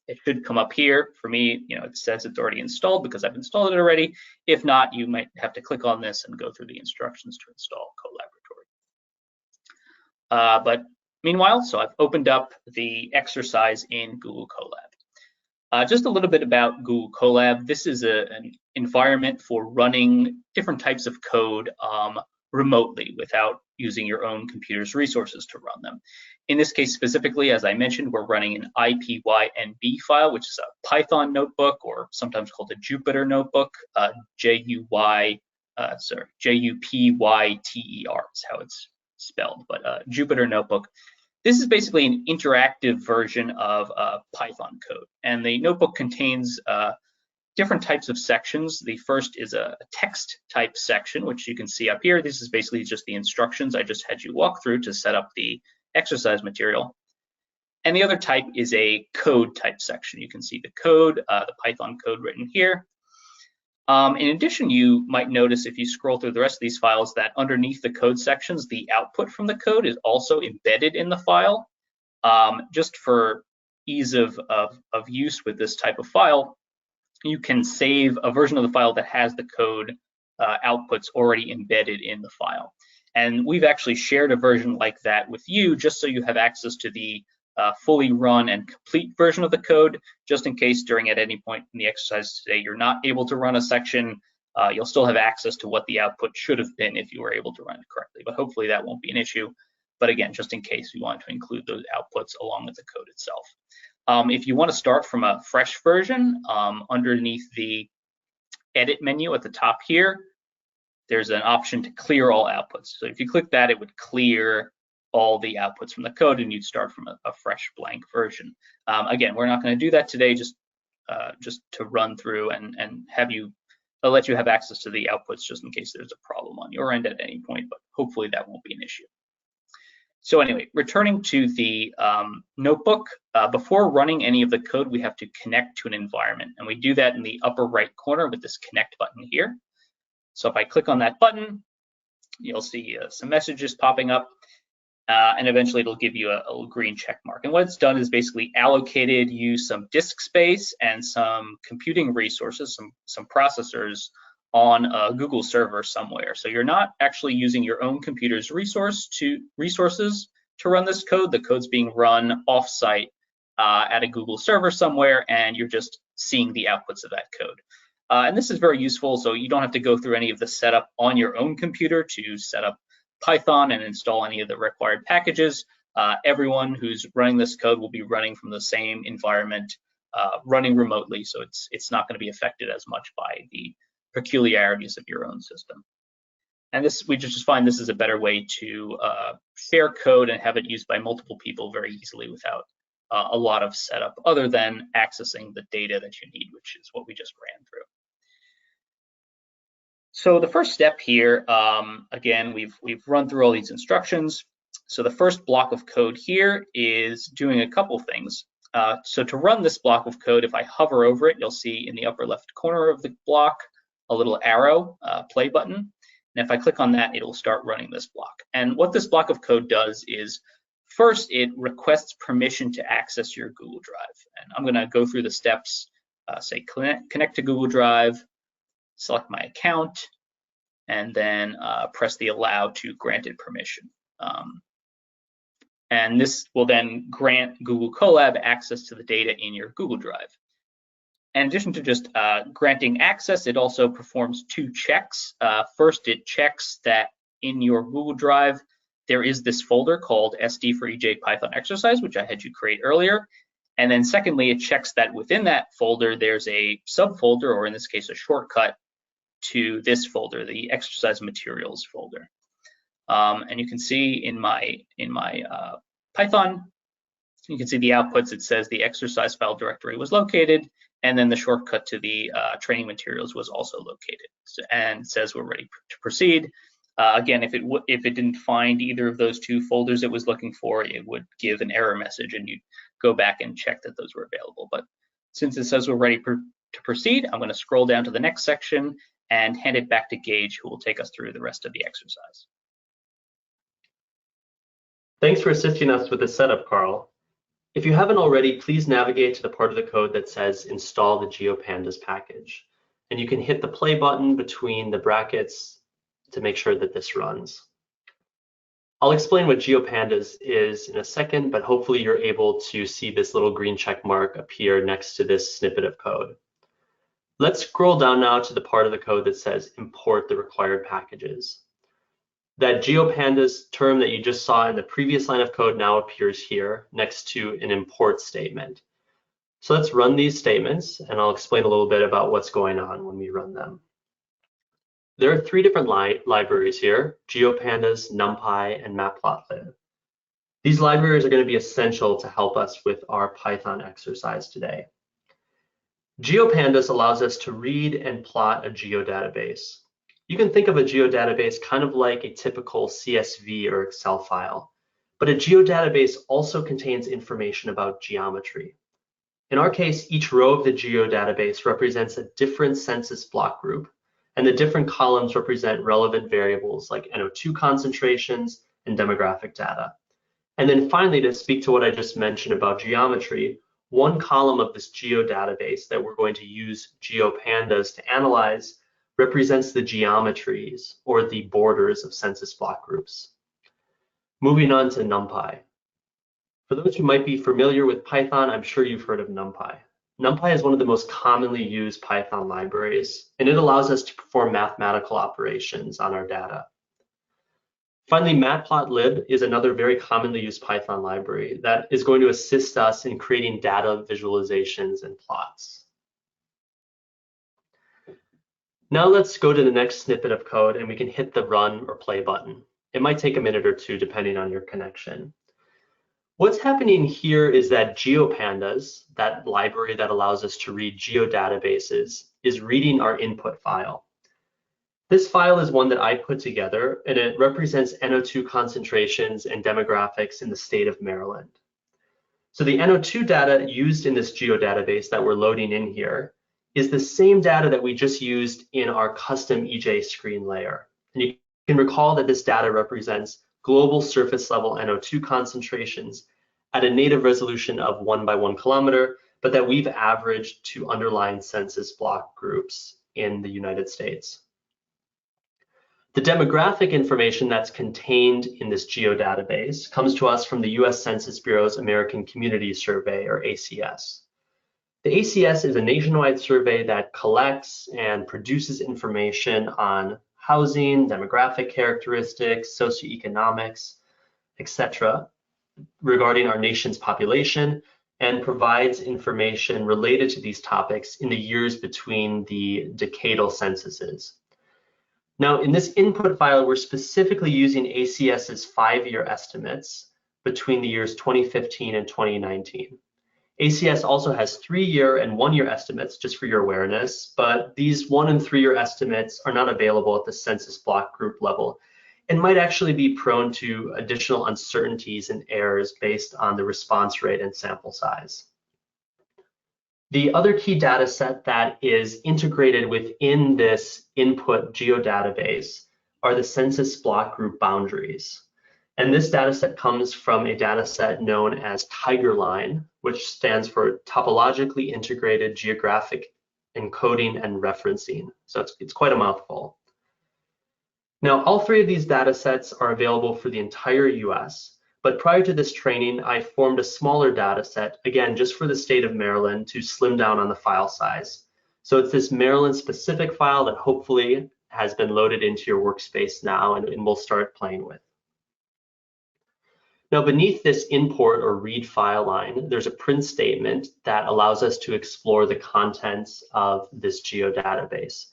it should come up here. For me, it says it's already installed because I've installed it already. If not, you might have to click on this and go through the instructions to install Colaboratory. But meanwhile, so I've opened up the exercise in Google Colab. Just a little bit about Google Colab. This is an environment for running different types of code remotely without using your own computer's resources to run them. In this case specifically, as I mentioned, we're running an IPYNB file, which is a Python notebook, or sometimes called a Jupyter notebook, Jupyter is how it's spelled, but Jupyter notebook. This is basically an interactive version of Python code, and the notebook contains different types of sections. The first is a text type section, which you can see up here. This is basically just the instructions I just had you walk through to set up the exercise material. And the other type is a code type section. You can see the code, the Python code written here. In addition, you might notice if you scroll through the rest of these files that underneath the code sections, the output from the code is also embedded in the file. Just for ease of use with this type of file, you can save a version of the file that has the code outputs already embedded in the file. And we've actually shared a version like that with you just so you have access to the fully run and complete version of the code, just in case at any point in the exercise today you're not able to run a section. You'll still have access to what the output should have been if you were able to run it correctly, but hopefully that won't be an issue. But again, just in case, we want to include those outputs along with the code itself. If you want to start from a fresh version, underneath the edit menu at the top here, there's an option to clear all outputs. So if you click that, it would clear all the outputs from the code and you'd start from a fresh blank version. Again, we're not going to do that today, just to run through and I'll let you have access to the outputs just in case there's a problem on your end at any point, but hopefully that won't be an issue. So anyway, returning to the notebook, before running any of the code, we have to connect to an environment, and we do that in the upper right corner with this connect button here. So if I click on that button, you'll see some messages popping up, and eventually it'll give you a little green check mark. And what it's done is basically allocated you some disk space and some computing resources, some processors on a Google server somewhere. So you're not actually using your own computer's resources to run this code. The code's being run offsite at a Google server somewhere, and you're just seeing the outputs of that code. And this is very useful, so you don't have to go through any of the setup on your own computer to set up Python and install any of the required packages. Everyone who's running this code will be running from the same environment, running remotely, so it's not going to be affected as much by the peculiarities of your own system. And this, we just find this is a better way to share code and have it used by multiple people very easily without a lot of setup other than accessing the data that you need, which is what we just ran through. So the first step here, again, we've run through all these instructions. So the first block of code here is doing a couple things. So to run this block of code, if I hover over it, you'll see in the upper left corner of the block a little arrow, play button. And if I click on that, it will start running this block. And what this block of code does is, first, it requests permission to access your Google Drive. And I'm going to go through the steps, say connect to Google Drive, select my account, and then press the allow to granted permission. And this will then grant Google Colab access to the data in your Google Drive. In addition to just granting access, it also performs two checks. First, it checks that in your Google Drive, there is this folder called SD for EJ Python exercise, which I had you create earlier. And then secondly, it checks that within that folder, there's a subfolder, or in this case, a shortcut to this folder, the exercise materials folder. And you can see in my Python, you can see the outputs. It says the exercise file directory was located, and then the shortcut to the training materials was also located, and says we're ready to proceed. Again, if it didn't find either of those two folders it was looking for, it would give an error message, and you'd go back and check that those were available. But since it says we're ready to proceed, I'm going to scroll down to the next section and hand it back to Gage, who will take us through the rest of the exercise. Thanks for assisting us with the setup, Carl. If you haven't already, please navigate to the part of the code that says install the GeoPandas package. And you can hit the play button between the brackets to make sure that this runs. I'll explain what GeoPandas is in a second, but hopefully you're able to see this little green check mark appear next to this snippet of code. Let's scroll down now to the part of the code that says import the required packages. That GeoPandas term that you just saw in the previous line of code now appears here next to an import statement. So let's run these statements, and I'll explain a little bit about what's going on when we run them. There are three different libraries here: GeoPandas, NumPy, and Matplotlib. These libraries are going to be essential to help us with our Python exercise today. GeoPandas allows us to read and plot a geodatabase. You can think of a geodatabase kind of like a typical CSV or Excel file, but a geodatabase also contains information about geometry. In our case, each row of the geodatabase represents a different census block group, and the different columns represent relevant variables like NO2 concentrations and demographic data. And then finally, to speak to what I just mentioned about geometry, one column of this geodatabase that we're going to use GeoPandas to analyze represents the geometries or the borders of census block groups. Moving on to NumPy. For those who might be familiar with Python, I'm sure you've heard of NumPy. NumPy is one of the most commonly used Python libraries, and it allows us to perform mathematical operations on our data. Finally, matplotlib is another very commonly used Python library that is going to assist us in creating data visualizations and plots. Now let's go to the next snippet of code and we can hit the run or play button. It might take a minute or two depending on your connection. What's happening here is that GeoPandas, that library that allows us to read geodatabases, is reading our input file. This file is one that I put together, and it represents NO2 concentrations and demographics in the state of Maryland. So the NO2 data used in this geodatabase that we're loading in here is the same data that we just used in our custom EJ screen layer. And you can recall that this data represents global surface level NO2 concentrations at a native resolution of 1 by 1 kilometer, but that we've averaged to underlying census block groups in the United States. The demographic information that's contained in this geodatabase comes to us from the US Census Bureau's American Community Survey, or ACS. The ACS is a nationwide survey that collects and produces information on housing, demographic characteristics, socioeconomics, etc., regarding our nation's population, and provides information related to these topics in the years between the decadal censuses. Now, in this input file, we're specifically using ACS's 5-year estimates between the years 2015 and 2019. ACS also has 3-year and 1-year estimates, just for your awareness, but these 1- and 3-year estimates are not available at the census block group level and might actually be prone to additional uncertainties and errors based on the response rate and sample size. The other key data set that is integrated within this input geodatabase are the census block group boundaries. And this data set comes from a data set known as TIGERLINE, which stands for Topologically Integrated Geographic Encoding and Referencing. So it's quite a mouthful. Now, all 3 of these data sets are available for the entire US, but prior to this training, I formed a smaller data set, again, just for the state of Maryland to slim down on the file size. So it's this Maryland specific file that hopefully has been loaded into your workspace now and we'll start playing with. Now, beneath this import or read file line, there's a print statement that allows us to explore the contents of this geodatabase.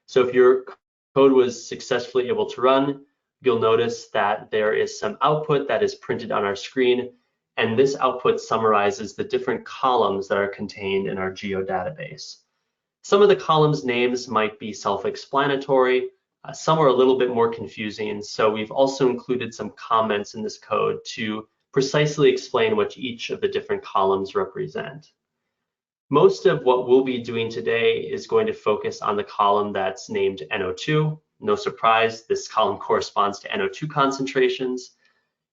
So if your code was successfully able to run, you'll notice that there is some output that is printed on our screen, and this output summarizes the different columns that are contained in our geodatabase. Some of the columns' names might be self-explanatory, some are a little bit more confusing, so we've also included some comments in this code to precisely explain what each of the different columns represent. Most of what we'll be doing today is going to focus on the column that's named NO2. No surprise, this column corresponds to NO2 concentrations.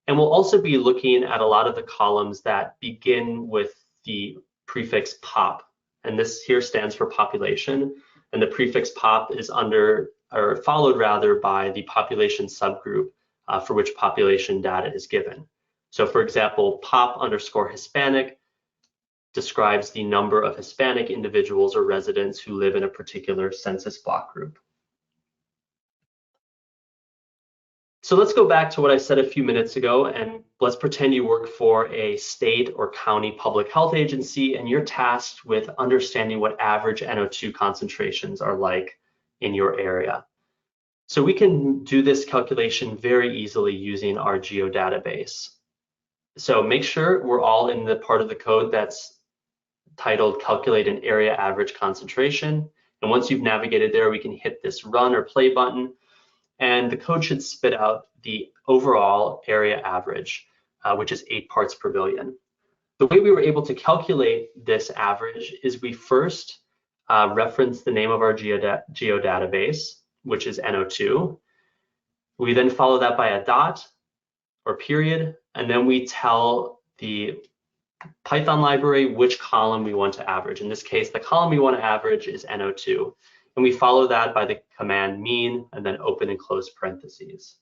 And we'll also be looking at a lot of the columns that begin with the prefix POP. And this here stands for population. And the prefix POP is followed rather by the population subgroup for which population data is given. So for example, POP_Hispanic describes the number of Hispanic individuals or residents who live in a particular census block group. So let's go back to what I said a few minutes ago, and let's pretend you work for a state or county public health agency and you're tasked with understanding what average NO2 concentrations are like in your area. So we can do this calculation very easily using our geodatabase. So make sure we're all in the part of the code that's titled Calculate an Area Average Concentration. And once you've navigated there, we can hit this run or play button, and the code should spit out the overall area average, which is 8 parts per billion. The way we were able to calculate this average is we first reference the name of our geodatabase, which is NO2. We then follow that by a dot or period, and then we tell the Python library which column we want to average. In this case, the column we want to average is NO2. And we follow that by the command mean and then open and close parentheses.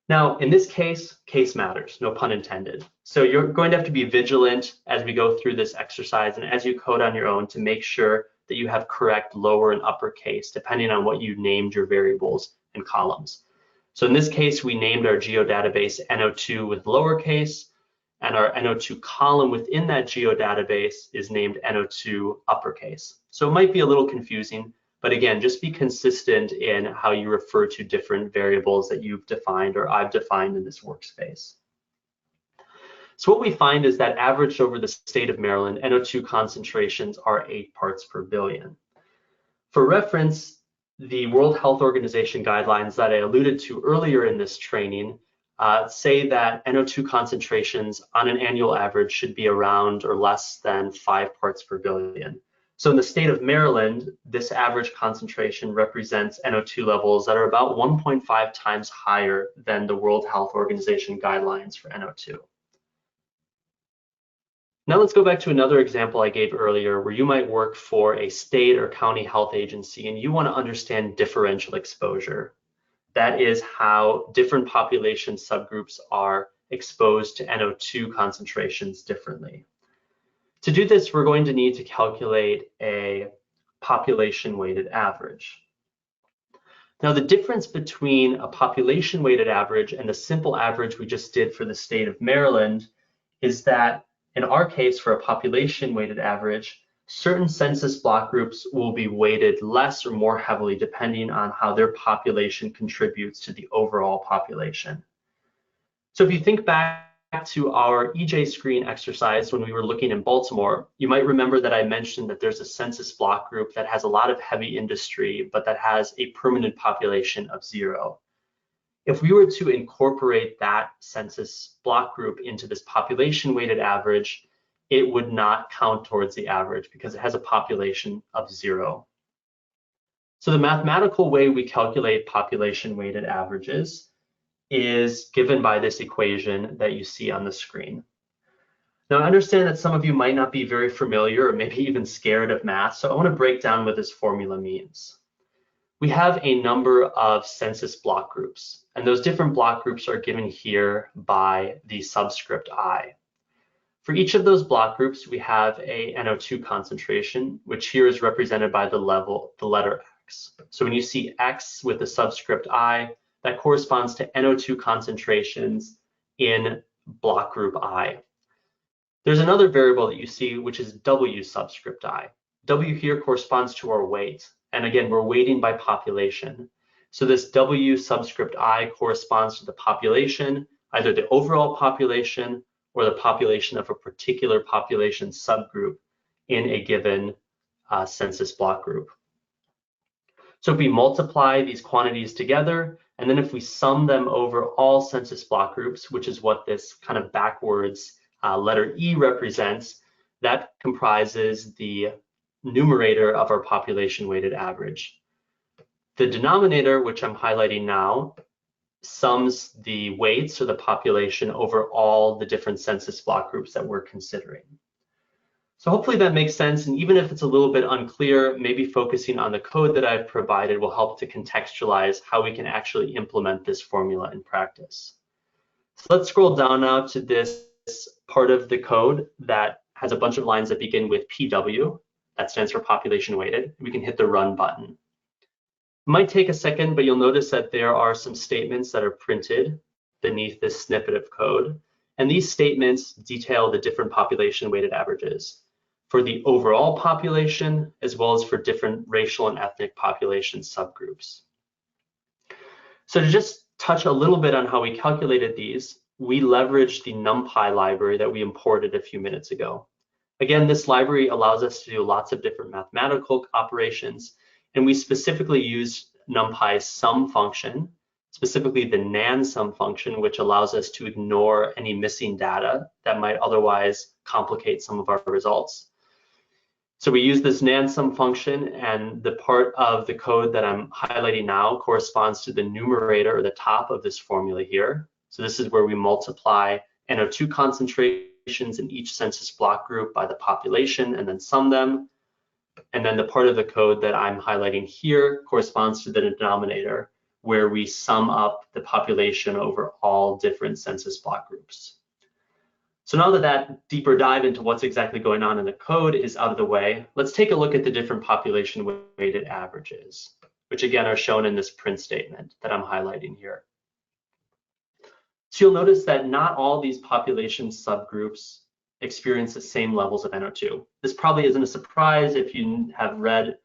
Now, in this case matters, no pun intended. So you're going to have to be vigilant as we go through this exercise and as you code on your own to make sure that you have correct lower and uppercase, depending on what you named your variables and columns. So in this case, we named our geodatabase NO2 with lowercase, and our NO2 column within that geodatabase is named NO2 uppercase. So it might be a little confusing, but again, just be consistent in how you refer to different variables that you've defined or I've defined in this workspace. So what we find is that averaged over the state of Maryland, NO2 concentrations are 8 parts per billion. For reference, the World Health Organization guidelines that I alluded to earlier in this training say that NO2 concentrations on an annual average should be around or less than 5 parts per billion. So in the state of Maryland, this average concentration represents NO2 levels that are about 1.5 times higher than the World Health Organization guidelines for NO2. Now let's go back to another example I gave earlier where you might work for a state or county health agency and you want to understand differential exposure. That is how different population subgroups are exposed to NO2 concentrations differently. To do this, we're going to need to calculate a population weighted average. Now, the difference between a population weighted average and the simple average we just did for the state of Maryland is that in our case, for a population weighted average, certain census block groups will be weighted less or more heavily depending on how their population contributes to the overall population. So if you think back to our EJ screen exercise when we were looking in Baltimore, you might remember that I mentioned that there's a census block group that has a lot of heavy industry, but that has a permanent population of 0. If we were to incorporate that census block group into this population weighted average, it would not count towards the average because it has a population of 0. So the mathematical way we calculate population weighted averages is given by this equation that you see on the screen. Now, I understand that some of you might not be very familiar or maybe even scared of math, so I want to break down what this formula means. We have a number of census block groups, and those different block groups are given here by the subscript I. For each of those block groups, we have a NO2 concentration, which here is represented by the letter X. So when you see X with the subscript I, that corresponds to NO2 concentrations in block group I. There's another variable that you see, which is W subscript I. W here corresponds to our weight. And again, we're weighting by population. So this W subscript I corresponds to the population, either the overall population or the population of a particular population subgroup in a given census block group. So if we multiply these quantities together, and then if we sum them over all census block groups, which is what this kind of backwards letter E represents, that comprises the numerator of our population weighted average. The denominator, which I'm highlighting now, sums the weights or the population over all the different census block groups that we're considering. So hopefully that makes sense, and even if it's a little bit unclear, maybe focusing on the code that I've provided will help to contextualize how we can actually implement this formula in practice. So let's scroll down now to this part of the code that has a bunch of lines that begin with PW, that stands for population weighted. We can hit the run button. It might take a second, but you'll notice that there are some statements that are printed beneath this snippet of code. And these statements detail the different population weighted averages for the overall population, as well as for different racial and ethnic population subgroups. So to just touch a little bit on how we calculated these, we leveraged the NumPy library that we imported a few minutes ago. Again, this library allows us to do lots of different mathematical operations, and we specifically use NumPy's sum function, specifically the nan sum function, which allows us to ignore any missing data that might otherwise complicate some of our results. So we use this nan sum function, and the part of the code that I'm highlighting now corresponds to the numerator or the top of this formula here. So this is where we multiply NO2 concentrations in each census block group by the population and then sum them. And then the part of the code that I'm highlighting here corresponds to the denominator, where we sum up the population over all different census block groups. So now that that deeper dive into what's exactly going on in the code is out of the way, let's take a look at the different population weighted averages, which again are shown in this print statement that I'm highlighting here. So you'll notice that not all these population subgroups experience the same levels of NO2. This probably isn't a surprise if you have read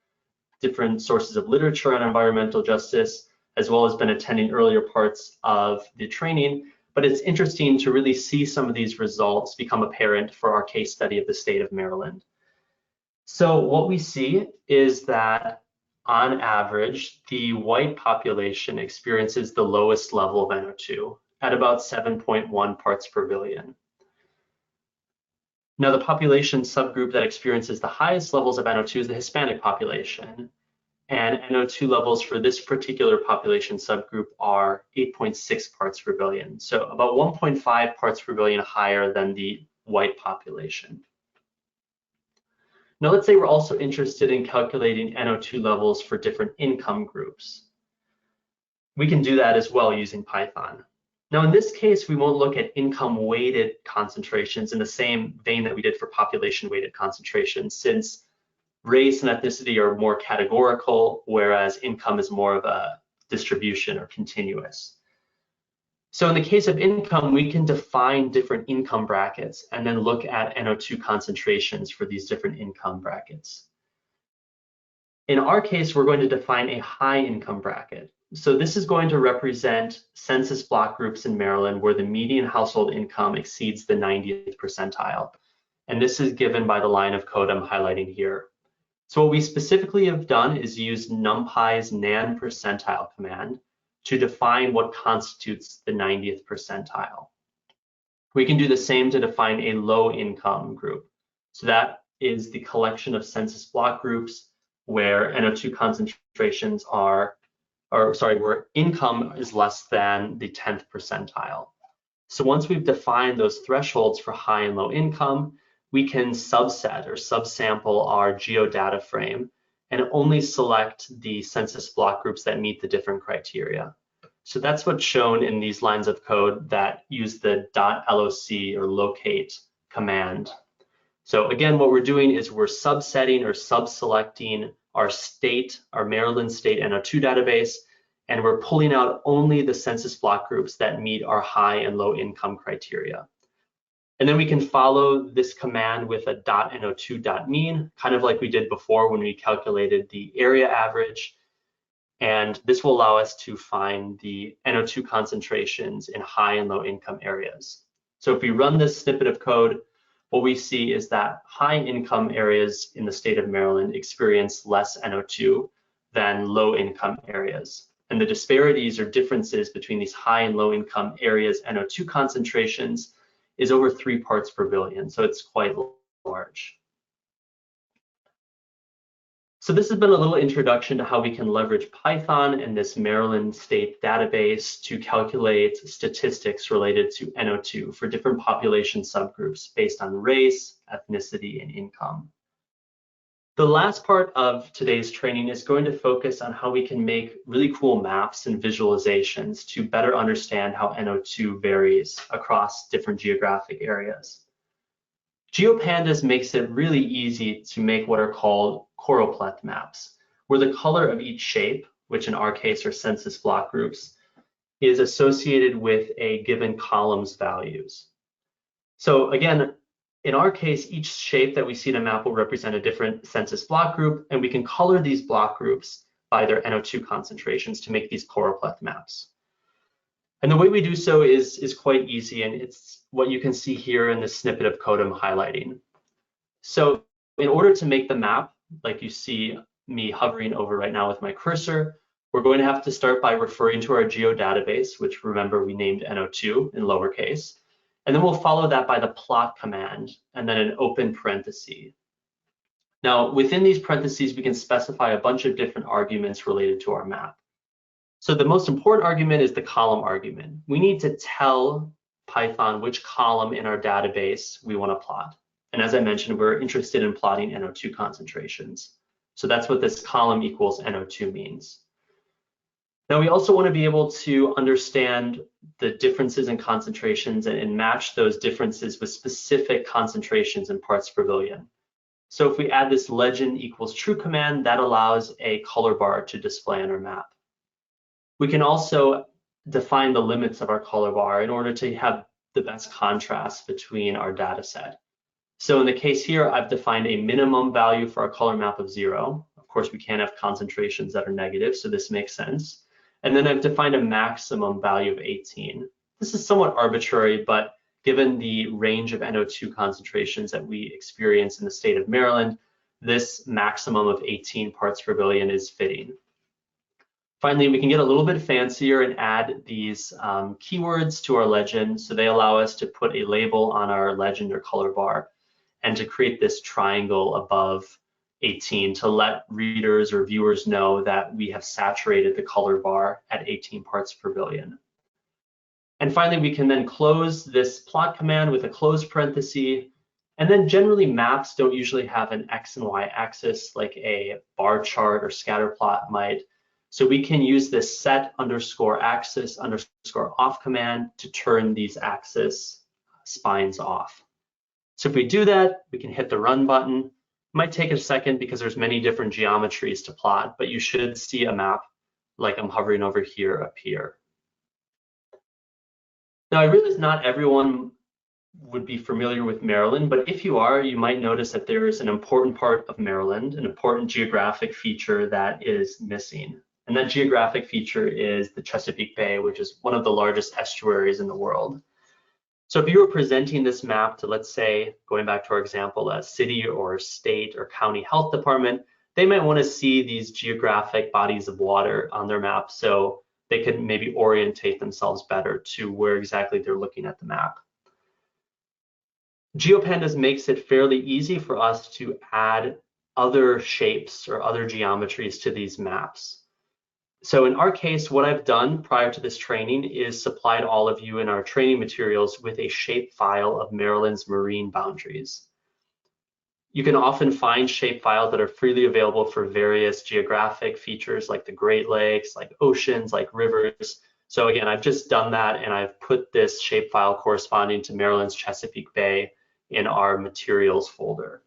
different sources of literature on environmental justice, as well as been attending earlier parts of the training. But it's interesting to really see some of these results become apparent for our case study of the state of Maryland. So what we see is that on average, the white population experiences the lowest level of NO2 at about 7.1 parts per billion. Now, the population subgroup that experiences the highest levels of NO2 is the Hispanic population. And NO2 levels for this particular population subgroup are 8.6 parts per billion. So about 1.5 parts per billion higher than the white population. Now, let's say we're also interested in calculating NO2 levels for different income groups. We can do that as well using Python. Now, in this case, we won't look at income-weighted concentrations in the same vein that we did for population-weighted concentrations, since race and ethnicity are more categorical, whereas income is more of a distribution or continuous. So in the case of income, we can define different income brackets and then look at NO2 concentrations for these different income brackets. In our case, we're going to define a high income bracket. So this is going to represent census block groups in Maryland where the median household income exceeds the 90th percentile. And this is given by the line of code I'm highlighting here. So what we specifically have done is use NumPy's nan percentile command to define what constitutes the 90th percentile. We can do the same to define a low income group. So that is the collection of census block groups where NO2 concentrations are, where income is less than the 10th percentile. So once we've defined those thresholds for high and low income, we can subset or subsample our geodata frame and only select the census block groups that meet the different criteria. So that's what's shown in these lines of code that use the .loc or locate command. So again, what we're doing is we're subsetting or subselecting our state, our Maryland state NO2 database, and we're pulling out only the census block groups that meet our high and low income criteria. And then we can follow this command with a .no2.mean, kind of like we did before when we calculated the area average. And this will allow us to find the NO2 concentrations in high and low income areas. So if we run this snippet of code, what we see is that high income areas in the state of Maryland experience less NO2 than low income areas. And the disparities or differences between these high and low income areas NO2 concentrations is over 3 parts per billion, so it's quite large. So this has been a little introduction to how we can leverage Python and this Maryland state database to calculate statistics related to NO2 for different population subgroups based on race, ethnicity, and income. The last part of today's training is going to focus on how we can make really cool maps and visualizations to better understand how NO2 varies across different geographic areas. GeoPandas makes it really easy to make what are called choropleth maps, where the color of each shape, which in our case are census block groups, is associated with a given column's values. So again, in our case, each shape that we see in a map will represent a different census block group, and we can color these block groups by their NO2 concentrations to make these choropleth maps. And the way we do so is quite easy, and it's what you can see here in this snippet of code I'm highlighting. So in order to make the map, like you see me hovering over right now with my cursor, we're going to have to start by referring to our geodatabase, which remember we named NO2 in lowercase. And then we'll follow that by the plot command and then an open parenthesis. Now, within these parentheses, we can specify a bunch of different arguments related to our map. So the most important argument is the column argument. We need to tell Python which column in our database we want to plot. And as I mentioned, we're interested in plotting NO2 concentrations. So that's what this column equals NO2 means. Now, we also want to be able to understand the differences in concentrations and match those differences with specific concentrations in parts per billion. So if we add this legend equals true command, that allows a color bar to display on our map. We can also define the limits of our color bar in order to have the best contrast between our data set. So in the case here, I've defined a minimum value for our color map of 0. Of course, we can't have concentrations that are negative, so this makes sense. And then I've defined a maximum value of 18. This is somewhat arbitrary, but given the range of NO2 concentrations that we experience in the state of Maryland, this maximum of 18 parts per billion is fitting. Finally, we can get a little bit fancier and add these keywords to our legend. So they allow us to put a label on our legend or color bar and to create this triangle above 18 to let readers or viewers know that we have saturated the color bar at 18 parts per billion. And finally, we can then close this plot command with a close parenthesis. And then generally maps don't usually have an X and Y axis like a bar chart or scatter plot might. So we can use this set underscore axis underscore off command to turn these axis spines off. So if we do that, we can hit the run button. It might take a second because there's many different geometries to plot, but you should see a map like I'm hovering over here appear. Now, I realize not everyone would be familiar with Maryland, but if you are, you might notice that there is an important part of Maryland, an important geographic feature that is missing. And that geographic feature is the Chesapeake Bay, which is one of the largest estuaries in the world. So if you were presenting this map to, let's say, going back to our example, a city or state or county health department, they might want to see these geographic bodies of water on their map so they could maybe orientate themselves better to where exactly they're looking at the map. GeoPandas makes it fairly easy for us to add other shapes or other geometries to these maps. So in our case, what I've done prior to this training is supplied all of you in our training materials with a shape file of Maryland's marine boundaries. You can often find shape files that are freely available for various geographic features like the Great Lakes, like oceans, like rivers. So again, I've just done that and I've put this shapefile corresponding to Maryland's Chesapeake Bay in our materials folder.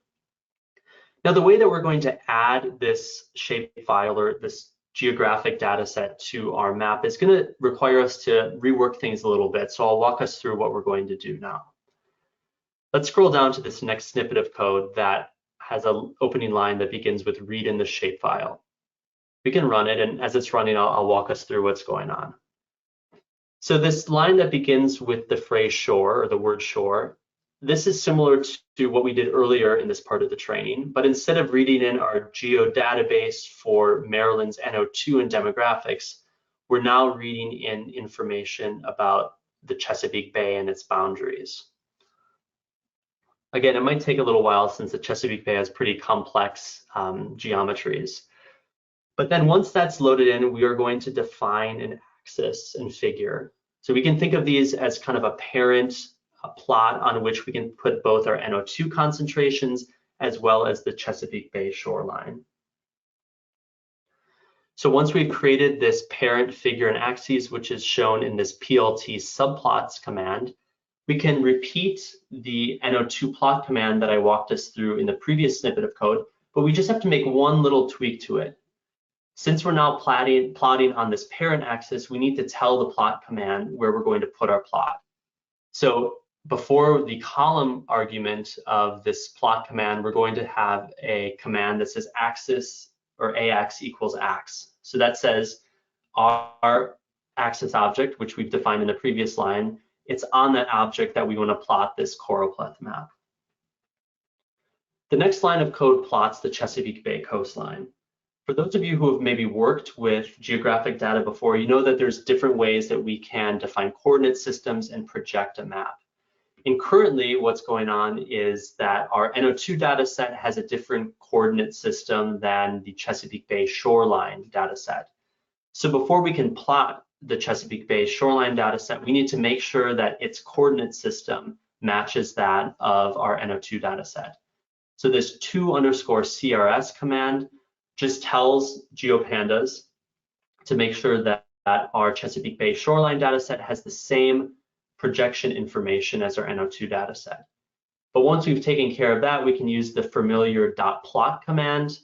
Now, the way that we're going to add this shapefile or this geographic data set to our map is going to require us to rework things a little bit. So I'll walk us through what we're going to do now. Let's scroll down to this next snippet of code that has an opening line that begins with read in the shapefile. We can run it, and as it's running, I'll walk us through what's going on. So this line that begins with the phrase shore or the word shore, this is similar to what we did earlier in this part of the training, but instead of reading in our geo database for Maryland's NO2 and demographics, we're now reading in information about the Chesapeake Bay and its boundaries. Again, it might take a little while since the Chesapeake Bay has pretty complex geometries. But then once that's loaded in, we are going to define an axis and figure. So we can think of these as kind of a parent plot on which we can put both our NO2 concentrations as well as the Chesapeake Bay shoreline. So once we've created this parent figure and axes, which is shown in this PLT subplots command, we can repeat the NO2 plot command that I walked us through in the previous snippet of code, but we just have to make one little tweak to it. Since we're now plotting on this parent axis, we need to tell the plot command where we're going to put our plot. So before the column argument of this plot command, we're going to have a command that says axis or AX equals ax. So that says our axis object, which we've defined in the previous line, it's on that object that we want to plot this choropleth map. The next line of code plots the Chesapeake Bay coastline. For those of you who have maybe worked with geographic data before, you know that there's different ways that we can define coordinate systems and project a map. And currently what's going on is that our NO2 data set has a different coordinate system than the Chesapeake Bay shoreline data set. So before we can plot the Chesapeake Bay shoreline data set, we need to make sure that its coordinate system matches that of our NO2 data set. So this to_CRS command just tells GeoPandas to make sure that our Chesapeake Bay shoreline dataset has the same projection information as our NO2 dataset. But once we've taken care of that, we can use the familiar .plot command,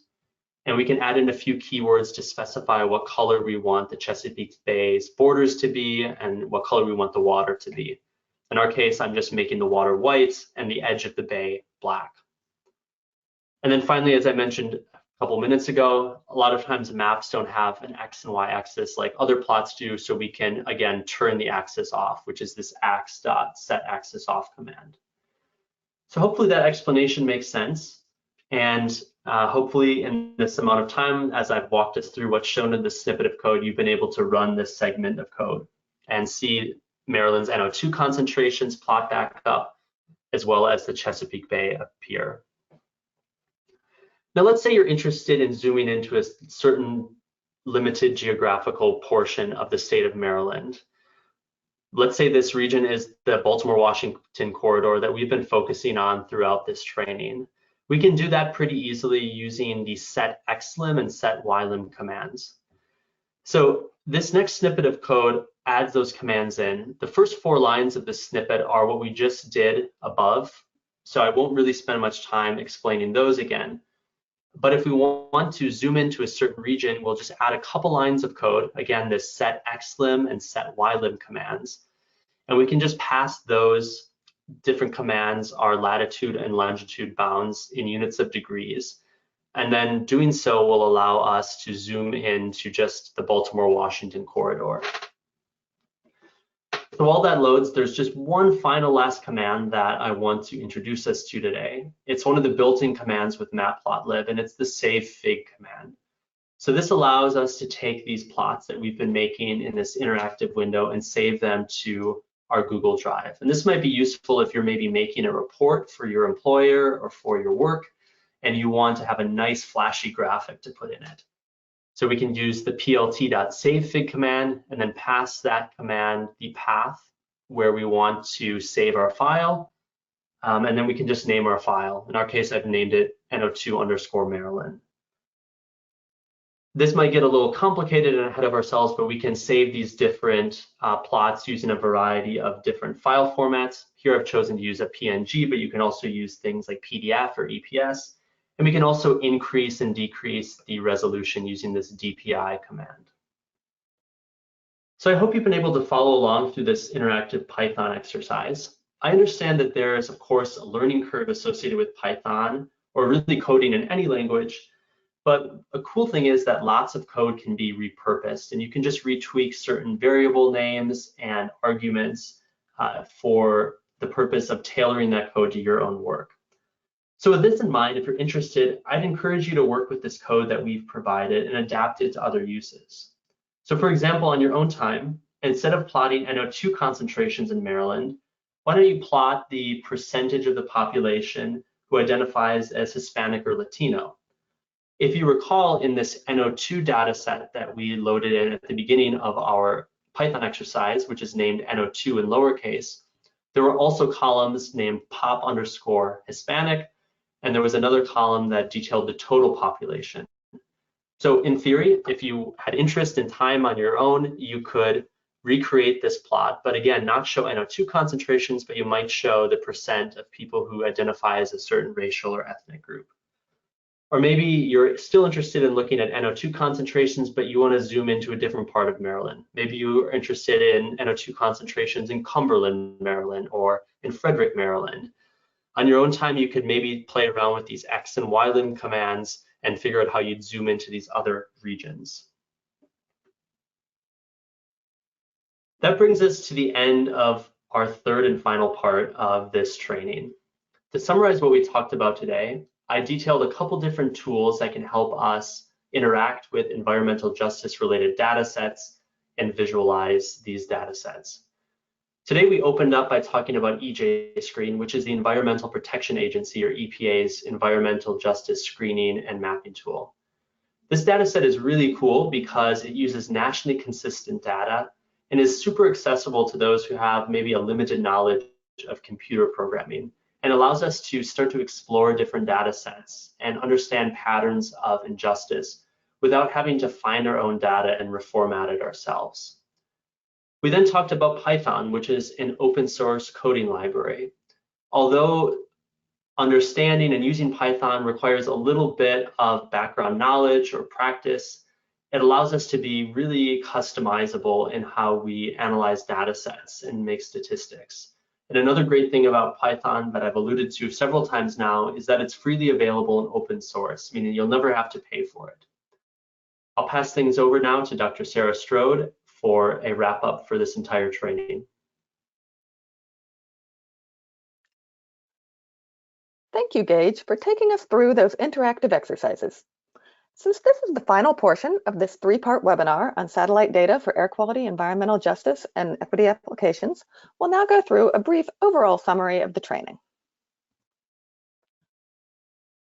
and we can add in a few keywords to specify what color we want the Chesapeake Bay's borders to be and what color we want the water to be. In our case, I'm just making the water white and the edge of the bay black. And then finally, as I mentioned a couple minutes ago, a lot of times maps don't have an X and Y axis like other plots do, so we can, again, turn the axis off, which is this ax.setAxisOff command. So hopefully that explanation makes sense. And hopefully in this amount of time, as I've walked us through what's shown in this snippet of code, you've been able to run this segment of code and see Maryland's NO2 concentrations plot back up, as well as the Chesapeake Bay appear. Now, let's say you're interested in zooming into a certain limited geographical portion of the state of Maryland. Let's say this region is the Baltimore-Washington corridor that we've been focusing on throughout this training. We can do that pretty easily using the setXlim and setYlim commands. So this next snippet of code adds those commands in. The first 4 lines of the snippet are what we just did above, so I won't really spend much time explaining those again. But if we want to zoom into a certain region, we'll just add a couple lines of code. Again, this setXlim and setYlim commands. And we can just pass those different commands our latitude and longitude bounds in units of degrees. And then doing so will allow us to zoom into just the Baltimore-Washington corridor. So while that loads, there's just one final last command that I want to introduce us to today. It's one of the built-in commands with Matplotlib, and it's the savefig command. So this allows us to take these plots that we've been making in this interactive window and save them to our Google Drive. And this might be useful if you're maybe making a report for your employer or for your work, and you want to have a nice flashy graphic to put in it. So we can use the plt.savefig command and then pass that command the path where we want to save our file. And then we can just name our file. In our case, I've named it no2_Maryland. This might get a little complicated and ahead of ourselves, but we can save these different plots using a variety of different file formats. Here I've chosen to use a PNG, but you can also use things like PDF or EPS. And we can also increase and decrease the resolution using this DPI command. So I hope you've been able to follow along through this interactive Python exercise. I understand that there is, of course, a learning curve associated with Python, or really coding in any language. But a cool thing is that lots of code can be repurposed, and you can just retweak certain variable names and arguments for the purpose of tailoring that code to your own work. So with this in mind, if you're interested, I'd encourage you to work with this code that we've provided and adapt it to other uses. So for example, on your own time, instead of plotting NO2 concentrations in Maryland, why don't you plot the percentage of the population who identifies as Hispanic or Latino? If you recall, in this NO2 data set that we loaded in at the beginning of our Python exercise, which is named NO2 in lowercase, there were also columns named pop_Hispanic, and there was another column that detailed the total population. So in theory, if you had interest in time on your own, you could recreate this plot, but again, not show NO2 concentrations, but you might show the percent of people who identify as a certain racial or ethnic group. Or maybe you're still interested in looking at NO2 concentrations, but you want to zoom into a different part of Maryland. Maybe you are interested in NO2 concentrations in Cumberland, Maryland, or in Frederick, Maryland. On your own time, you could maybe play around with these X and YLim commands and figure out how you'd zoom into these other regions. That brings us to the end of our third and final part of this training. To summarize what we talked about today, I detailed a couple different tools that can help us interact with environmental justice related data sets and visualize these data sets. Today we opened up by talking about EJ-Screen, which is the Environmental Protection Agency, or EPA's environmental justice screening and mapping tool. This data set is really cool because it uses nationally consistent data and is super accessible to those who have maybe a limited knowledge of computer programming, and allows us to start to explore different data sets and understand patterns of injustice without having to find our own data and reformat it ourselves. We then talked about Python, which is an open source coding library. Although understanding and using Python requires a little bit of background knowledge or practice, it allows us to be really customizable in how we analyze data sets and make statistics. And another great thing about Python that I've alluded to several times now is that it's freely available and open source, meaning you'll never have to pay for it. I'll pass things over now to Dr. Sarah Strode for a wrap up for this entire training. Thank you, Gage, for taking us through those interactive exercises. Since this is the final portion of this three-part webinar on satellite data for air quality, environmental justice, and equity applications, we'll now go through a brief overall summary of the training.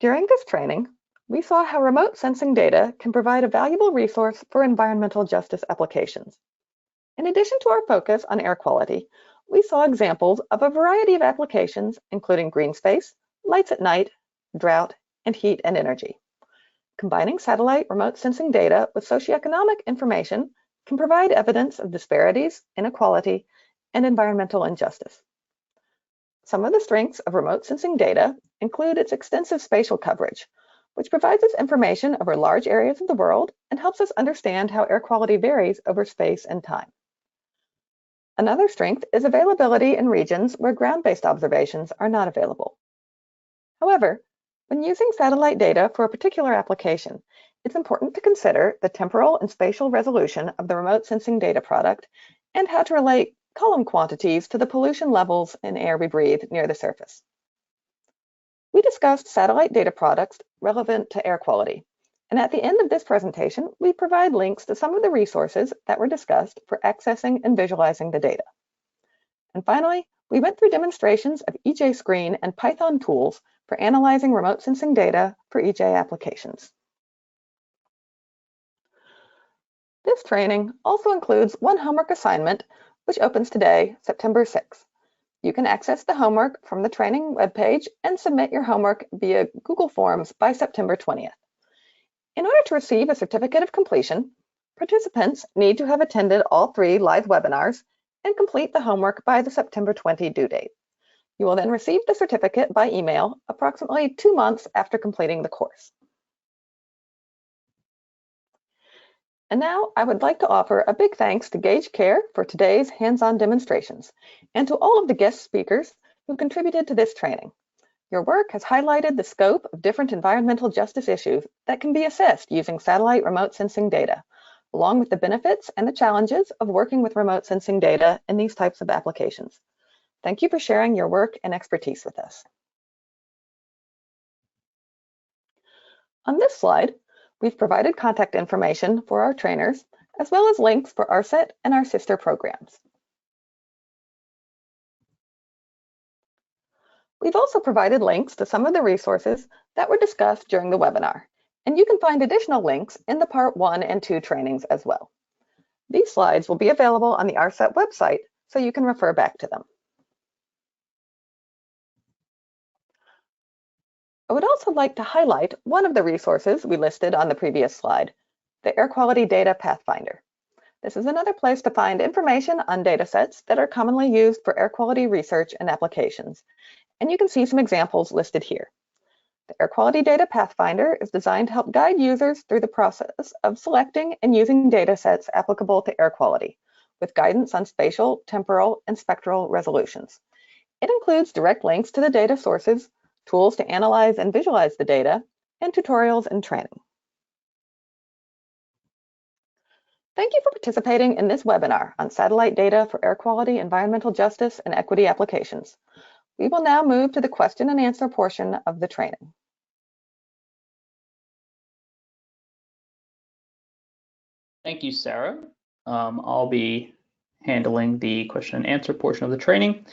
During this training, we saw how remote sensing data can provide a valuable resource for environmental justice applications. In addition to our focus on air quality, we saw examples of a variety of applications, including green space, lights at night, drought, and heat and energy. Combining satellite remote sensing data with socioeconomic information can provide evidence of disparities, inequality, and environmental injustice. Some of the strengths of remote sensing data include its extensive spatial coverage, which provides us information over large areas of the world and helps us understand how air quality varies over space and time. Another strength is availability in regions where ground-based observations are not available. However, when using satellite data for a particular application, it's important to consider the temporal and spatial resolution of the remote sensing data product and how to relate column quantities to the pollution levels in air we breathe near the surface. We discussed satellite data products relevant to air quality, and at the end of this presentation, we provide links to some of the resources that were discussed for accessing and visualizing the data. And finally, we went through demonstrations of EJ Screen and Python tools for analyzing remote sensing data for EJ applications. This training also includes one homework assignment, which opens today, September 6th. You can access the homework from the training webpage and submit your homework via Google Forms by September 20th. In order to receive a certificate of completion, participants need to have attended all 3 live webinars and complete the homework by the September 20 due date. You will then receive the certificate by email approximately 2 months after completing the course. And now I would like to offer a big thanks to Gage Kerr for today's hands-on demonstrations, and to all of the guest speakers who contributed to this training. Your work has highlighted the scope of different environmental justice issues that can be assessed using satellite remote sensing data, along with the benefits and the challenges of working with remote sensing data in these types of applications. Thank you for sharing your work and expertise with us. On this slide, we've provided contact information for our trainers, as well as links for ARSET and our sister programs. We've also provided links to some of the resources that were discussed during the webinar, and you can find additional links in the Part 1 and 2 trainings as well. These slides will be available on the ARSET website, so you can refer back to them. I would also like to highlight one of the resources we listed on the previous slide, the Air Quality Data Pathfinder. This is another place to find information on data sets that are commonly used for air quality research and applications, and you can see some examples listed here. The Air Quality Data Pathfinder is designed to help guide users through the process of selecting and using data sets applicable to air quality, with guidance on spatial, temporal, and spectral resolutions. It includes direct links to the data sources, tools to analyze and visualize the data, and tutorials and training. Thank you for participating in this webinar on satellite data for air quality, environmental justice, and equity applications. We will now move to the question and answer portion of the training. Thank you, Sarah. I'll be handling the question and answer portion of the training.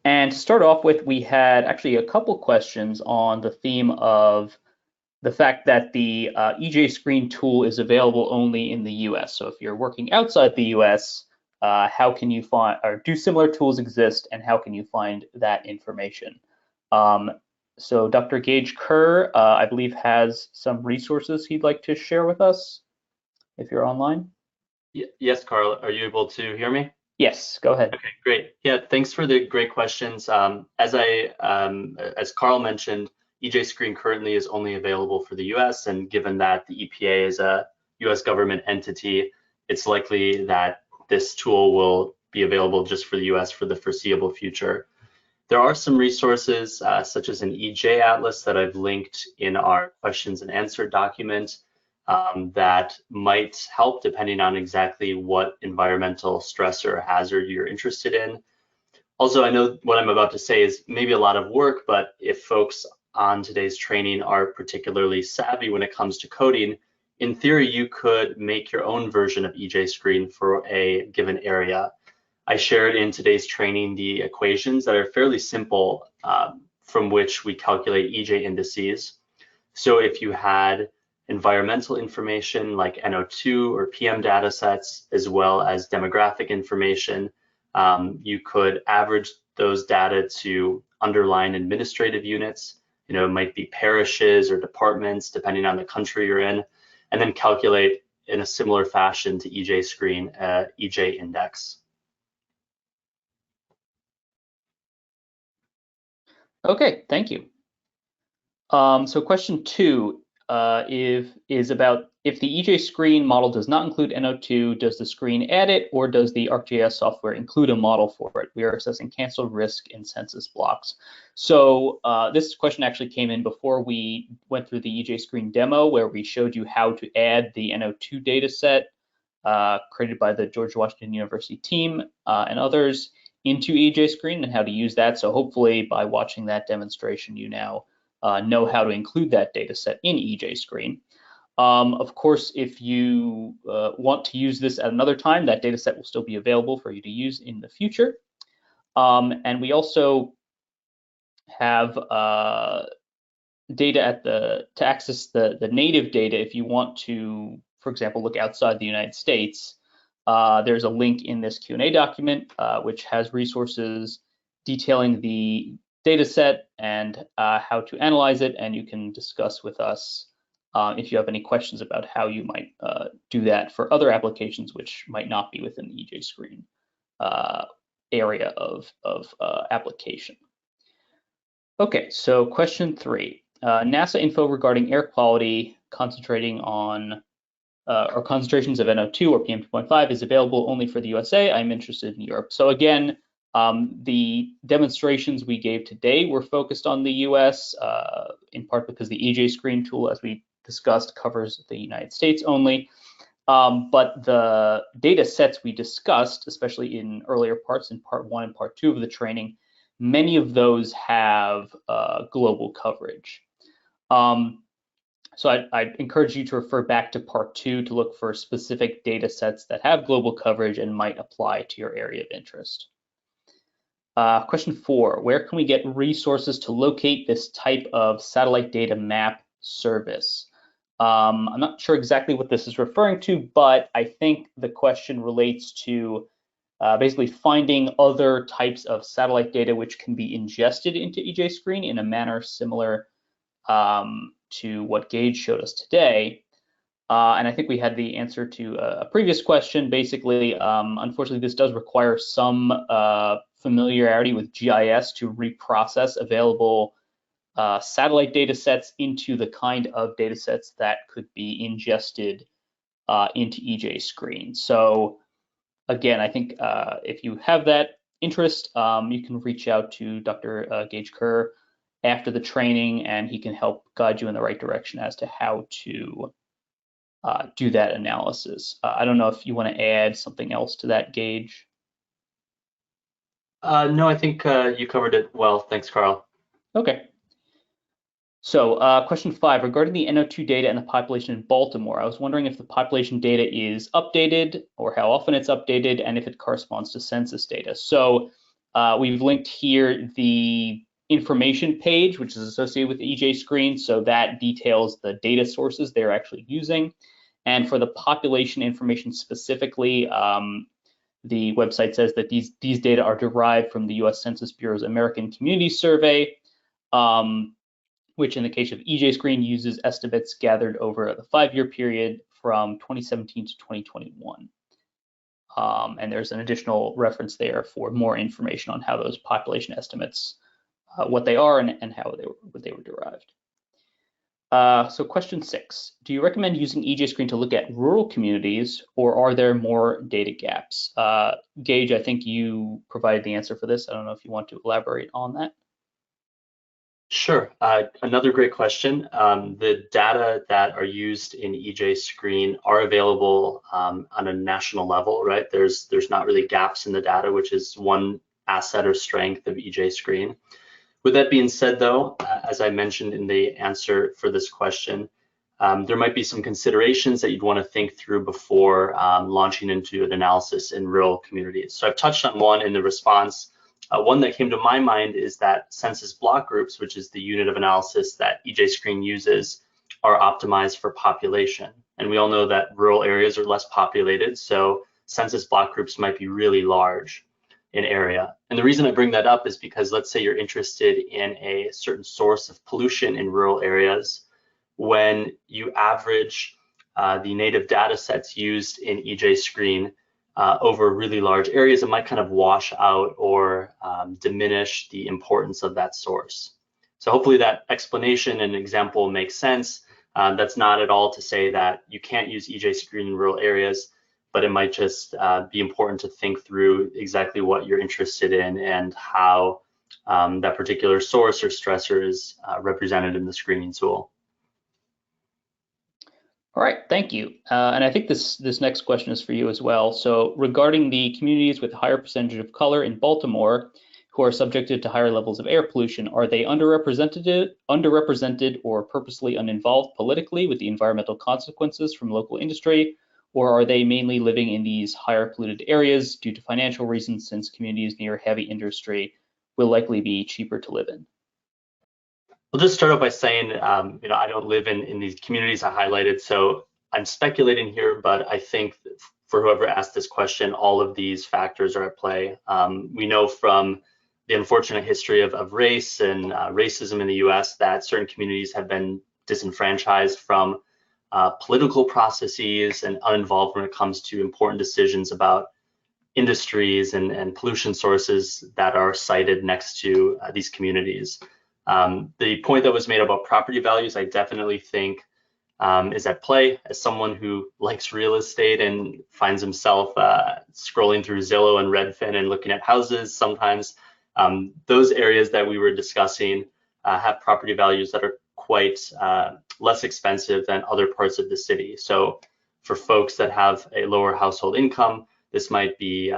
And to start off with, we had actually a couple questions on the theme of the fact that the EJ Screen tool is available only in the US. So if you're working outside the US, how can you find, or do similar tools exist, and how can you find that information? So Dr. Gage Kerr, I believe, has some resources he'd like to share with us. if you're online. Yes, Carl, are you able to hear me? Yes, go ahead. Okay, great. Yeah, thanks for the great questions. As Carl mentioned, EJ Screen currently is only available for the US, and given that the EPA is a US government entity, it's likely that this tool will be available just for the US for the foreseeable future. There are some resources, such as an EJ Atlas that I've linked in our questions and answer document, that might help depending on exactly what environmental stressor or hazard you're interested in. Also, I know what I'm about to say is maybe a lot of work, but if folks on today's training are particularly savvy when it comes to coding, in theory, you could make your own version of EJ Screen for a given area. I shared in today's training the equations that are fairly simple, from which we calculate EJ indices. So if you had environmental information like NO2 or PM data sets, as well as demographic information, you could average those data to underlying administrative units. It might be parishes or departments, depending on the country you're in, and then calculate in a similar fashion to EJ Screen, EJ index. Okay, thank you. So question 2 is about if the EJ Screen model does not include NO2, does the screen add it, or does the ArcGIS software include a model for it? We are assessing cancer risk in census blocks. So this question actually came in before we went through the EJ Screen demo, where we showed you how to add the NO2 data set created by the George Washington University team and others into EJ Screen and how to use that. So hopefully by watching that demonstration, you now know how to include that data set in EJ Screen. Of course, if you want to use this at another time, that data set will still be available for you to use in the future. And we also have data to access the native data. If you want to, for example, look outside the United States, there's a link in this Q&A document, which has resources detailing the data set and how to analyze it, and you can discuss with us if you have any questions about how you might do that for other applications which might not be within the EJ Screen area of application. Okay, so question 3. NASA info regarding air quality concentrating on or concentrations of NO2 or PM2.5 is available only for the USA. I'm interested in Europe. So again, the demonstrations we gave today were focused on the US, in part because the EJ Screen tool, as we discussed, covers the United States only. But the data sets we discussed, especially in earlier parts, in part 1 and part 2 of the training, many of those have global coverage. So I'd encourage you to refer back to part 2 to look for specific data sets that have global coverage and might apply to your area of interest. Question 4, where can we get resources to locate this type of satellite data map service? I'm not sure exactly what this is referring to, but I think the question relates to basically finding other types of satellite data which can be ingested into EJ Screen in a manner similar to what Gage showed us today. And I think we had the answer to a previous question. Basically, unfortunately, this does require some familiarity with GIS to reprocess available satellite data sets into the kind of data sets that could be ingested into EJ Screen. So again, I think if you have that interest, you can reach out to Dr. Gage Kerr after the training, and he can help guide you in the right direction as to how to do that analysis. I don't know if you want to add something else to that, Gage. No, I think you covered it well. Thanks, Carl. Okay. So question 5, regarding the NO2 data and the population in Baltimore, I was wondering if the population data is updated or how often it's updated and if it corresponds to census data. So we've linked here the information page, which is associated with the EJ Screen. So that details the data sources they're actually using. And for the population information specifically, the website says that these data are derived from the US Census Bureau's American Community Survey, which in the case of EJ Screen uses estimates gathered over the 5-year period from 2017 to 2021. And there's an additional reference there for more information on how those population estimates, what they are and how they were derived. So question 6, do you recommend using EJ Screen to look at rural communities, or are there more data gaps? Gage, I think you provided the answer for this. I don't know if you want to elaborate on that. Sure. Another great question. The data that are used in EJ Screen are available on a national level, right? There's not really gaps in the data, which is one asset or strength of EJ Screen. With that being said, though, as I mentioned in the answer for this question, there might be some considerations that you'd want to think through before launching into an analysis in rural communities. So I've touched on one in the response. One that came to my mind is that census block groups, which is the unit of analysis that EJ Screen uses, are optimized for population. And we all know that rural areas are less populated, so census block groups might be really large in area. And the reason I bring that up is because let's say you're interested in a certain source of pollution in rural areas. When you average the native data sets used in EJ Screen over really large areas, it might kind of wash out or diminish the importance of that source. So hopefully that explanation and example makes sense. That's not at all to say that you can't use EJ Screen in rural areas, but it might just be important to think through exactly what you're interested in and how that particular source or stressor is represented in the screening tool. All right, thank you. And I think this next question is for you as well. So regarding the communities with a higher percentage of color in Baltimore who are subjected to higher levels of air pollution, are they underrepresented or purposely uninvolved politically with the environmental consequences from local industry? Or are they mainly living in these higher polluted areas due to financial reasons, since communities near heavy industry will likely be cheaper to live in? I'll just start off by saying, I don't live in these communities I highlighted, so I'm speculating here, but I think for whoever asked this question, all of these factors are at play. We know from the unfortunate history of race and racism in the US that certain communities have been disenfranchised from political processes and uninvolved when it comes to important decisions about industries and pollution sources that are sited next to these communities. The point that was made about property values, I definitely think is at play. As someone who likes real estate and finds himself scrolling through Zillow and Redfin and looking at houses, sometimes those areas that we were discussing have property values that are quite less expensive than other parts of the city. So for folks that have a lower household income, this might be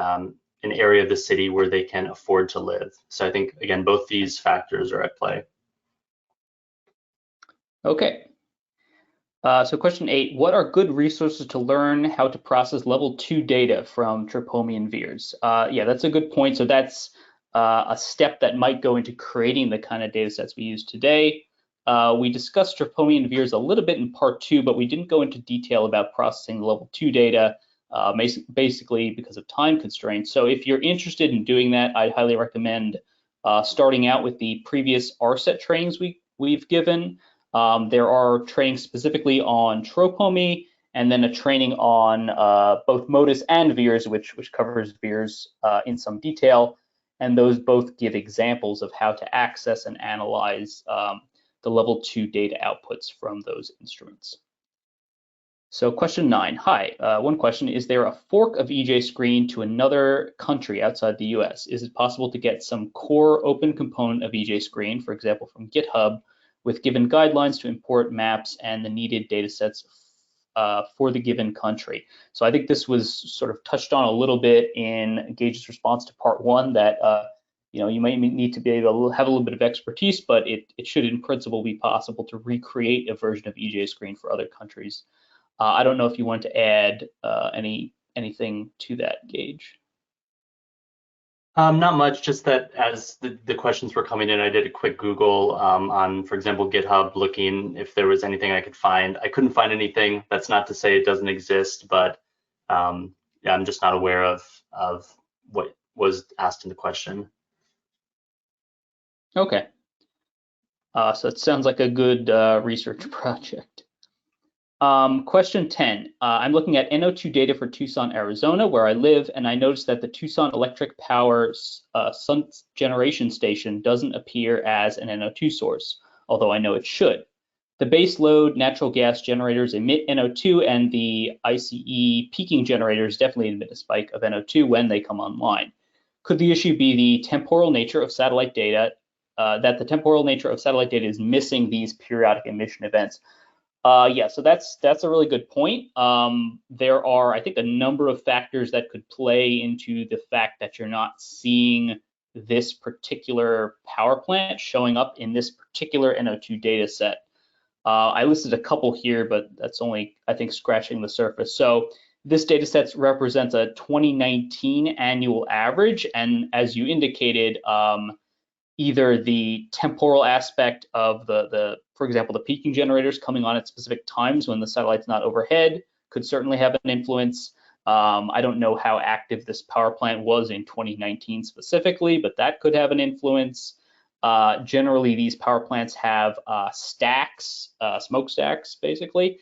an area of the city where they can afford to live. So I think, again, both these factors are at play. Okay. So question 8, what are good resources to learn how to process level 2 data from Tropomi and VIIRS? Yeah, that's a good point. So that's a step that might go into creating the kind of data sets we use today. We discussed Tropomi and VIIRS a little bit in part 2, but we didn't go into detail about processing the level 2 data, basically because of time constraints. So if you're interested in doing that, I'd highly recommend starting out with the previous ARSET trainings we've given. There are trainings specifically on Tropomi, and then a training on both MODIS and VIIRS, which covers VIIRS in some detail. And those both give examples of how to access and analyze the level 2 data outputs from those instruments. So question 9, hi, one question, is there a fork of EJ Screen to another country outside the US? Is it possible to get some core open component of EJ Screen, for example, from GitHub, with given guidelines to import maps and the needed data sets for the given country? So I think this was sort of touched on a little bit in Gage's response to part 1, that you might need to be able to have a little bit of expertise, but it should in principle be possible to recreate a version of EJ Screen for other countries. I don't know if you want to add anything to that, Gage. Not much, just that as the questions were coming in, I did a quick Google on, for example, GitHub, looking if there was anything I could find. I couldn't find anything. That's not to say it doesn't exist, but yeah, I'm just not aware of what was asked in the question. Okay. So it sounds like a good research project. Question 10. I'm looking at NO2 data for Tucson, Arizona, where I live, and I noticed that the Tucson Electric Power Sun Generation Station doesn't appear as an NO2 source, although I know it should. The base load natural gas generators emit NO2, and the ICE peaking generators definitely emit a spike of NO2 when they come online. Could the issue be the temporal nature of satellite data, that the temporal nature of satellite data is missing these periodic emission events? Yeah, so that's a really good point. There are, I think, a number of factors that could play into the fact that you're not seeing this particular power plant showing up in this particular NO2 data set. I listed a couple here, but that's only, I think, scratching the surface. So this data set represents a 2019 annual average, and as you indicated, either the temporal aspect of for example, the peaking generators coming on at specific times when the satellite's not overhead could certainly have an influence. I don't know how active this power plant was in 2019 specifically, but that could have an influence. Generally, these power plants have stacks, smokestacks, basically.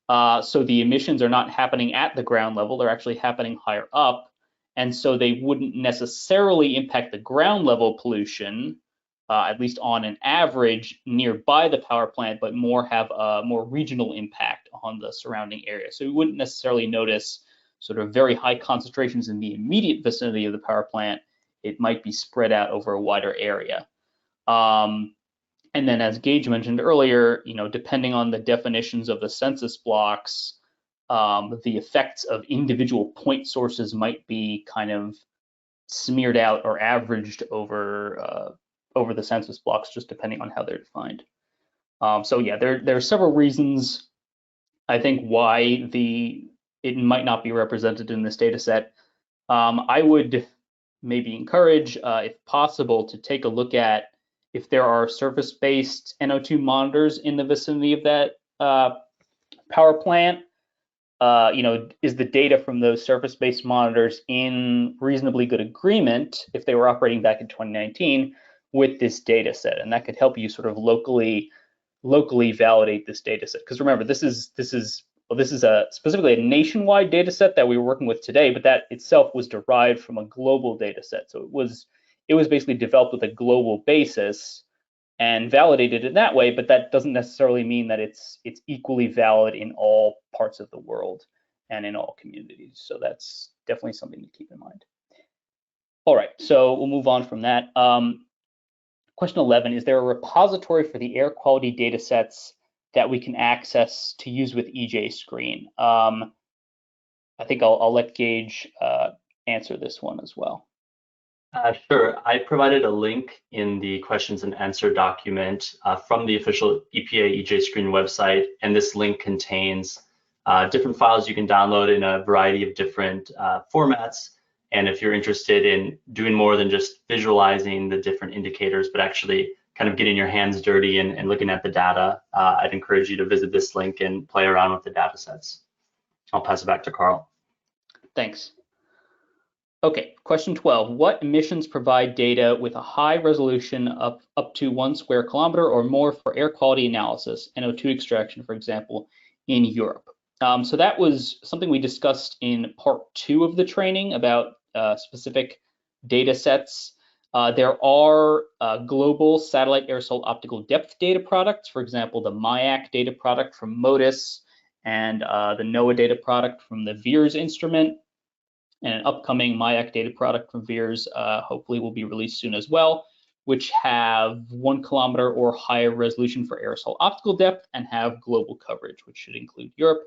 So the emissions are not happening at the ground level, they're actually happening higher up. And so they wouldn't necessarily impact the ground level pollution, at least on an average nearby the power plant, but have a more regional impact on the surrounding area. So we wouldn't necessarily notice sort of very high concentrations in the immediate vicinity of the power plant. It might be spread out over a wider area. And then, as Gage mentioned earlier, depending on the definitions of the census blocks, the effects of individual point sources might be kind of smeared out or averaged over the census blocks, just depending on how they're defined. So yeah, there are several reasons, I think, why it might not be represented in this data set. I would maybe encourage, if possible, to take a look at if there are surface-based NO2 monitors in the vicinity of that power plant. Is the data from those surface-based monitors in reasonably good agreement, if they were operating back in 2019, with this data set? And that could help you sort of locally validate this data set. Because remember, this is specifically a nationwide data set that we were working with today, but that itself was derived from a global data set. So it was basically developed with a global basis and validated in that way, but that doesn't necessarily mean that it's equally valid in all parts of the world and in all communities. So that's definitely something to keep in mind. All right, so we'll move on from that. Question 11, is there a repository for the air quality data sets that we can access to use with EJ Screen? I think I'll let Gage answer this one as well. Sure. I provided a link in the questions and answer document from the official EPA EJ Screen website, and this link contains different files you can download in a variety of different formats. And if you're interested in doing more than just visualizing the different indicators, but actually kind of getting your hands dirty and looking at the data, I'd encourage you to visit this link and play around with the data sets. I'll pass it back to Carl. Thanks. Okay, question 12. What emissions provide data with a high resolution of up to 1 square kilometer or more for air quality analysis, NO2 extraction, for example, in Europe? So that was something we discussed in part 2 of the training about specific data sets. There are global satellite aerosol optical depth data products, for example, the MIAC data product from MODIS and the NOAA data product from the VIIRS instrument. And an upcoming MIAC data product from VIIRS hopefully will be released soon as well, which have 1 kilometer or higher resolution for aerosol optical depth and have global coverage, which should include Europe.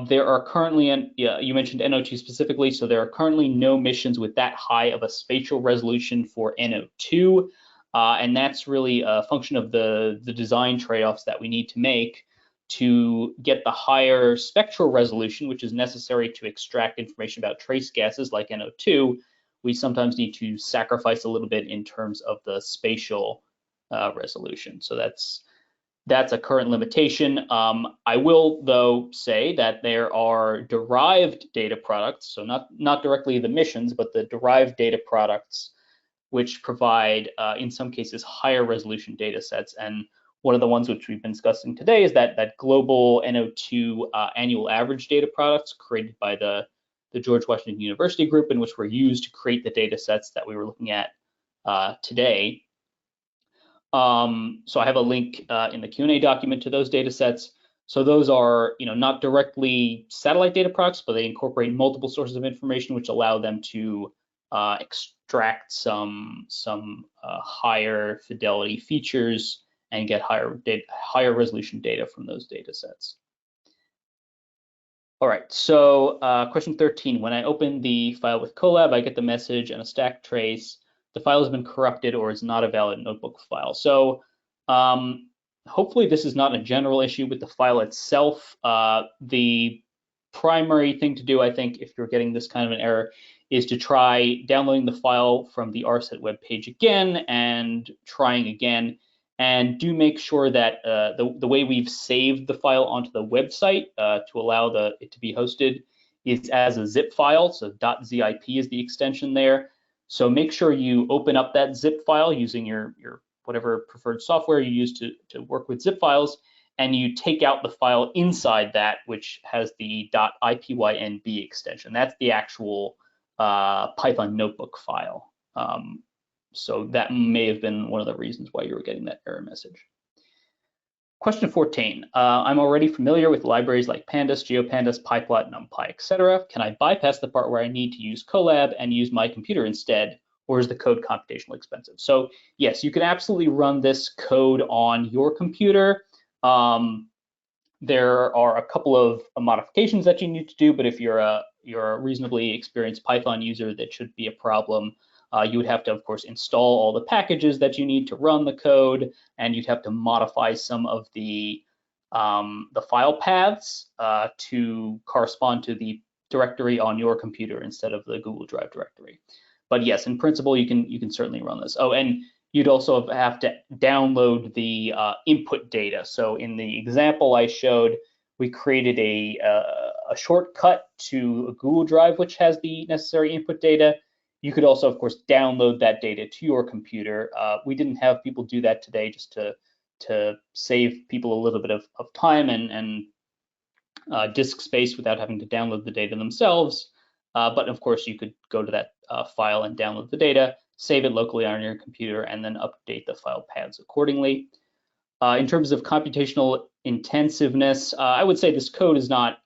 There are currently, you mentioned NO2 specifically, so there are currently no missions with that high of a spatial resolution for NO2, and that's really a function of the design trade-offs that we need to make to get the higher spectral resolution, which is necessary to extract information about trace gases like NO2. We sometimes need to sacrifice a little bit in terms of the spatial resolution. So that's a current limitation. I will, though, say that there are derived data products, so not directly the missions, but the derived data products, which provide, in some cases, higher resolution data sets. And One of the ones which we've been discussing today is that global NO2 annual average data products created by the George Washington University group, in which were used to create the data sets that we were looking at today. So I have a link in the Q&A document to those data sets. So those are, not directly satellite data products, but they incorporate multiple sources of information, which allow them to extract some higher fidelity features and get higher resolution data from those data sets. All right, so question 13, when I open the file with Colab, I get the message and a stack trace. The file has been corrupted or is not a valid notebook file. So hopefully this is not a general issue with the file itself. The primary thing to do, I think, if you're getting this kind of an error, is to try downloading the file from the ARSET web page again and trying again. And do make sure that the way we've saved the file onto the website to allow it to be hosted is as a zip file. So .zip is the extension there. So make sure you open up that zip file using your whatever preferred software you use to work with zip files, and you take out the file inside that, which has the .ipynb extension. That's the actual Python notebook file. So that may have been one of the reasons why you were getting that error message. Question 14, I'm already familiar with libraries like Pandas, GeoPandas, PyPlot, NumPy, etc. Can I bypass the part where I need to use Colab and use my computer instead, or is the code computationally expensive? So yes, you can absolutely run this code on your computer. There are a couple of modifications that you need to do, but if you're a reasonably experienced Python user, that should be a problem. You would have to, of course, install all the packages that you need to run the code, and you'd have to modify some of the file paths to correspond to the directory on your computer instead of the Google Drive directory. But yes, in principle, you can certainly run this. Oh, and you'd also have to download the input data. So in the example I showed, we created a shortcut to a Google Drive, which has the necessary input data. You could also, of course, download that data to your computer. We didn't have people do that today just to save people a little bit of time and disk space without having to download the data themselves. But of course, you could go to that file and download the data, save it locally on your computer, and then update the file paths accordingly. In terms of computational intensiveness, I would say this code is not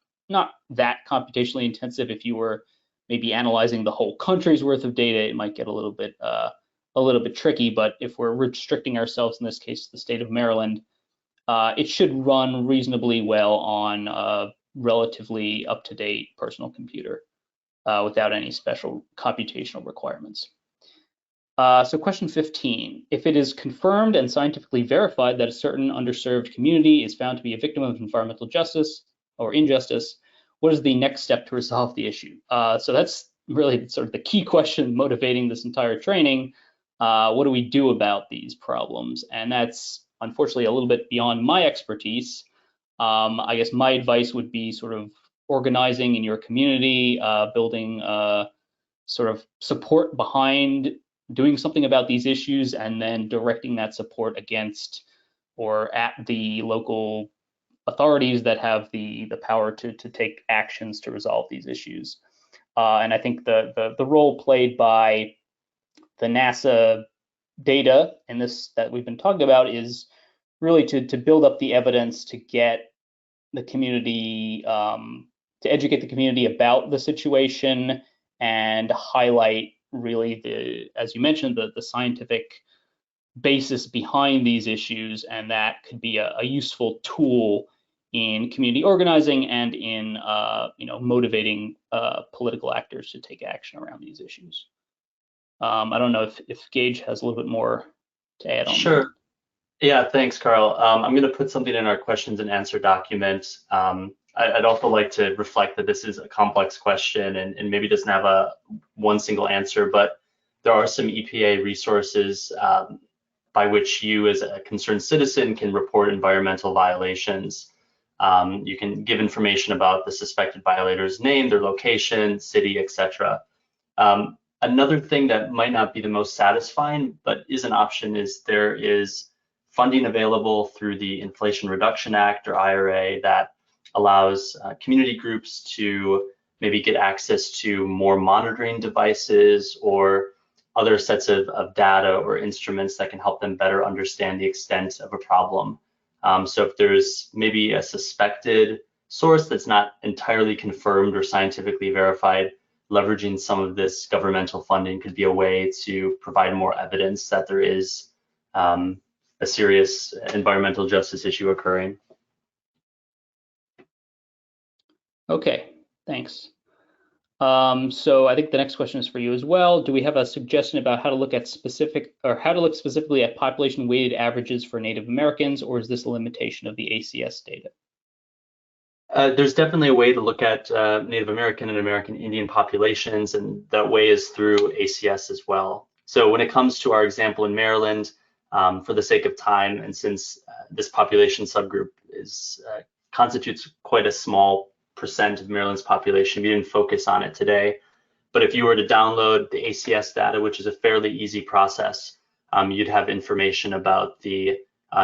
that computationally intensive. If you were maybe analyzing the whole country's worth of data, it might get a little bit tricky. But if we're restricting ourselves in this case to the state of Maryland, it should run reasonably well on a relatively up-to-date personal computer without any special computational requirements. So question 15, if it is confirmed and scientifically verified that a certain underserved community is found to be a victim of environmental justice or injustice, what is the next step to resolve the issue? So that's really sort of the key question motivating this entire training. What do we do about these problems? And that's unfortunately a little bit beyond my expertise. I guess my advice would be sort of organizing in your community, building sort of support behind doing something about these issues, and then directing that support against or at the local authorities that have the power to take actions to resolve these issues. And I think the role played by the NASA data in this that we've been talking about is really to build up the evidence to get the community, to educate the community about the situation and highlight really as you mentioned, the scientific basis behind these issues, and that could be a useful tool in community organizing and in motivating political actors to take action around these issues. I don't know if Gage has a little bit more to add on. Sure. Yeah, thanks, Carl. I'm going to put something in our questions and answer document. I'd also like to reflect that this is a complex question and maybe doesn't have one single answer, but there are some EPA resources by which you as a concerned citizen can report environmental violations. You can give information about the suspected violator's name, their location, city, etc. Another thing that might not be the most satisfying, but is an option, is there is funding available through the Inflation Reduction Act or IRA that allows community groups to maybe get access to more monitoring devices or other sets of data or instruments that can help them better understand the extent of a problem. So if there's maybe a suspected source that's not entirely confirmed or scientifically verified, leveraging some of this governmental funding could be a way to provide more evidence that there is a serious environmental justice issue occurring. Okay, thanks. So I think the next question is for you as well. Do we have a suggestion about how to look at specifically at population weighted averages for Native Americans, or is this a limitation of the ACS data? There's definitely a way to look at Native American and American Indian populations, and that way is through ACS as well. So when it comes to our example in Maryland, for the sake of time, and since this population subgroup constitutes quite a small percent of Maryland's population, we didn't focus on it today. But if you were to download the ACS data, which is a fairly easy process, you'd have information about the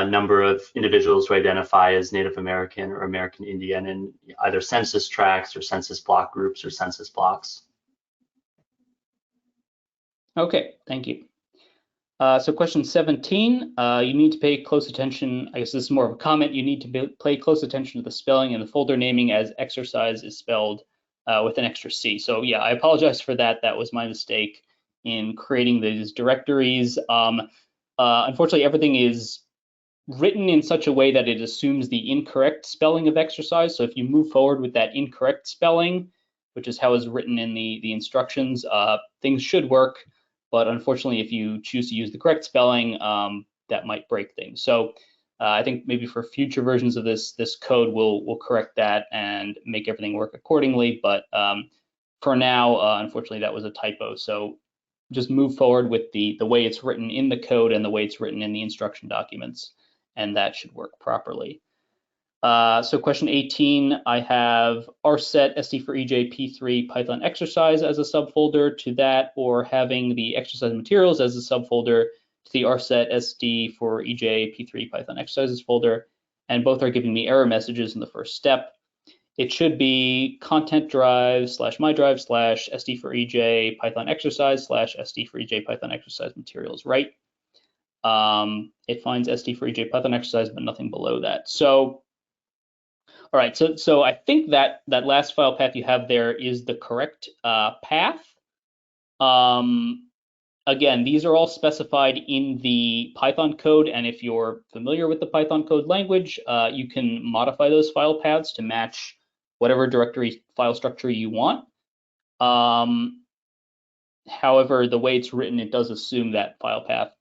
number of individuals who identify as Native American or American Indian in either census tracts or census block groups or census blocks. Okay, thank you. So question 17, you need to pay close attention. I guess this is more of a comment. You need to pay close attention to the spelling and the folder naming, as exercise is spelled with an extra C. So yeah, I apologize for that. That was my mistake in creating these directories. Unfortunately, everything is written in such a way that it assumes the incorrect spelling of exercise. So if you move forward with that incorrect spelling, which is how it's written in the instructions, things should work. But unfortunately, if you choose to use the correct spelling, that might break things. So I think maybe for future versions of this code, we'll correct that and make everything work accordingly. But for now, unfortunately, that was a typo. So just move forward with the way it's written in the code and the way it's written in the instruction documents, and that should work properly. So question 18, I have ARSET SD for EJ P3 Python exercise as a subfolder to that, or having the exercise materials as a subfolder to the ARSET SD for EJ P3 Python exercises folder, and both are giving me error messages in the first step. It should be content drive / my drive / SD for EJ Python exercise / SD for EJ Python exercise materials, right? It finds SD for EJ Python exercise, but nothing below that. So all right, so I think that last file path you have there is the correct path. Again, these are all specified in the Python code, and if you're familiar with the Python code language, you can modify those file paths to match whatever directory file structure you want. However, the way it's written, it does assume that file path.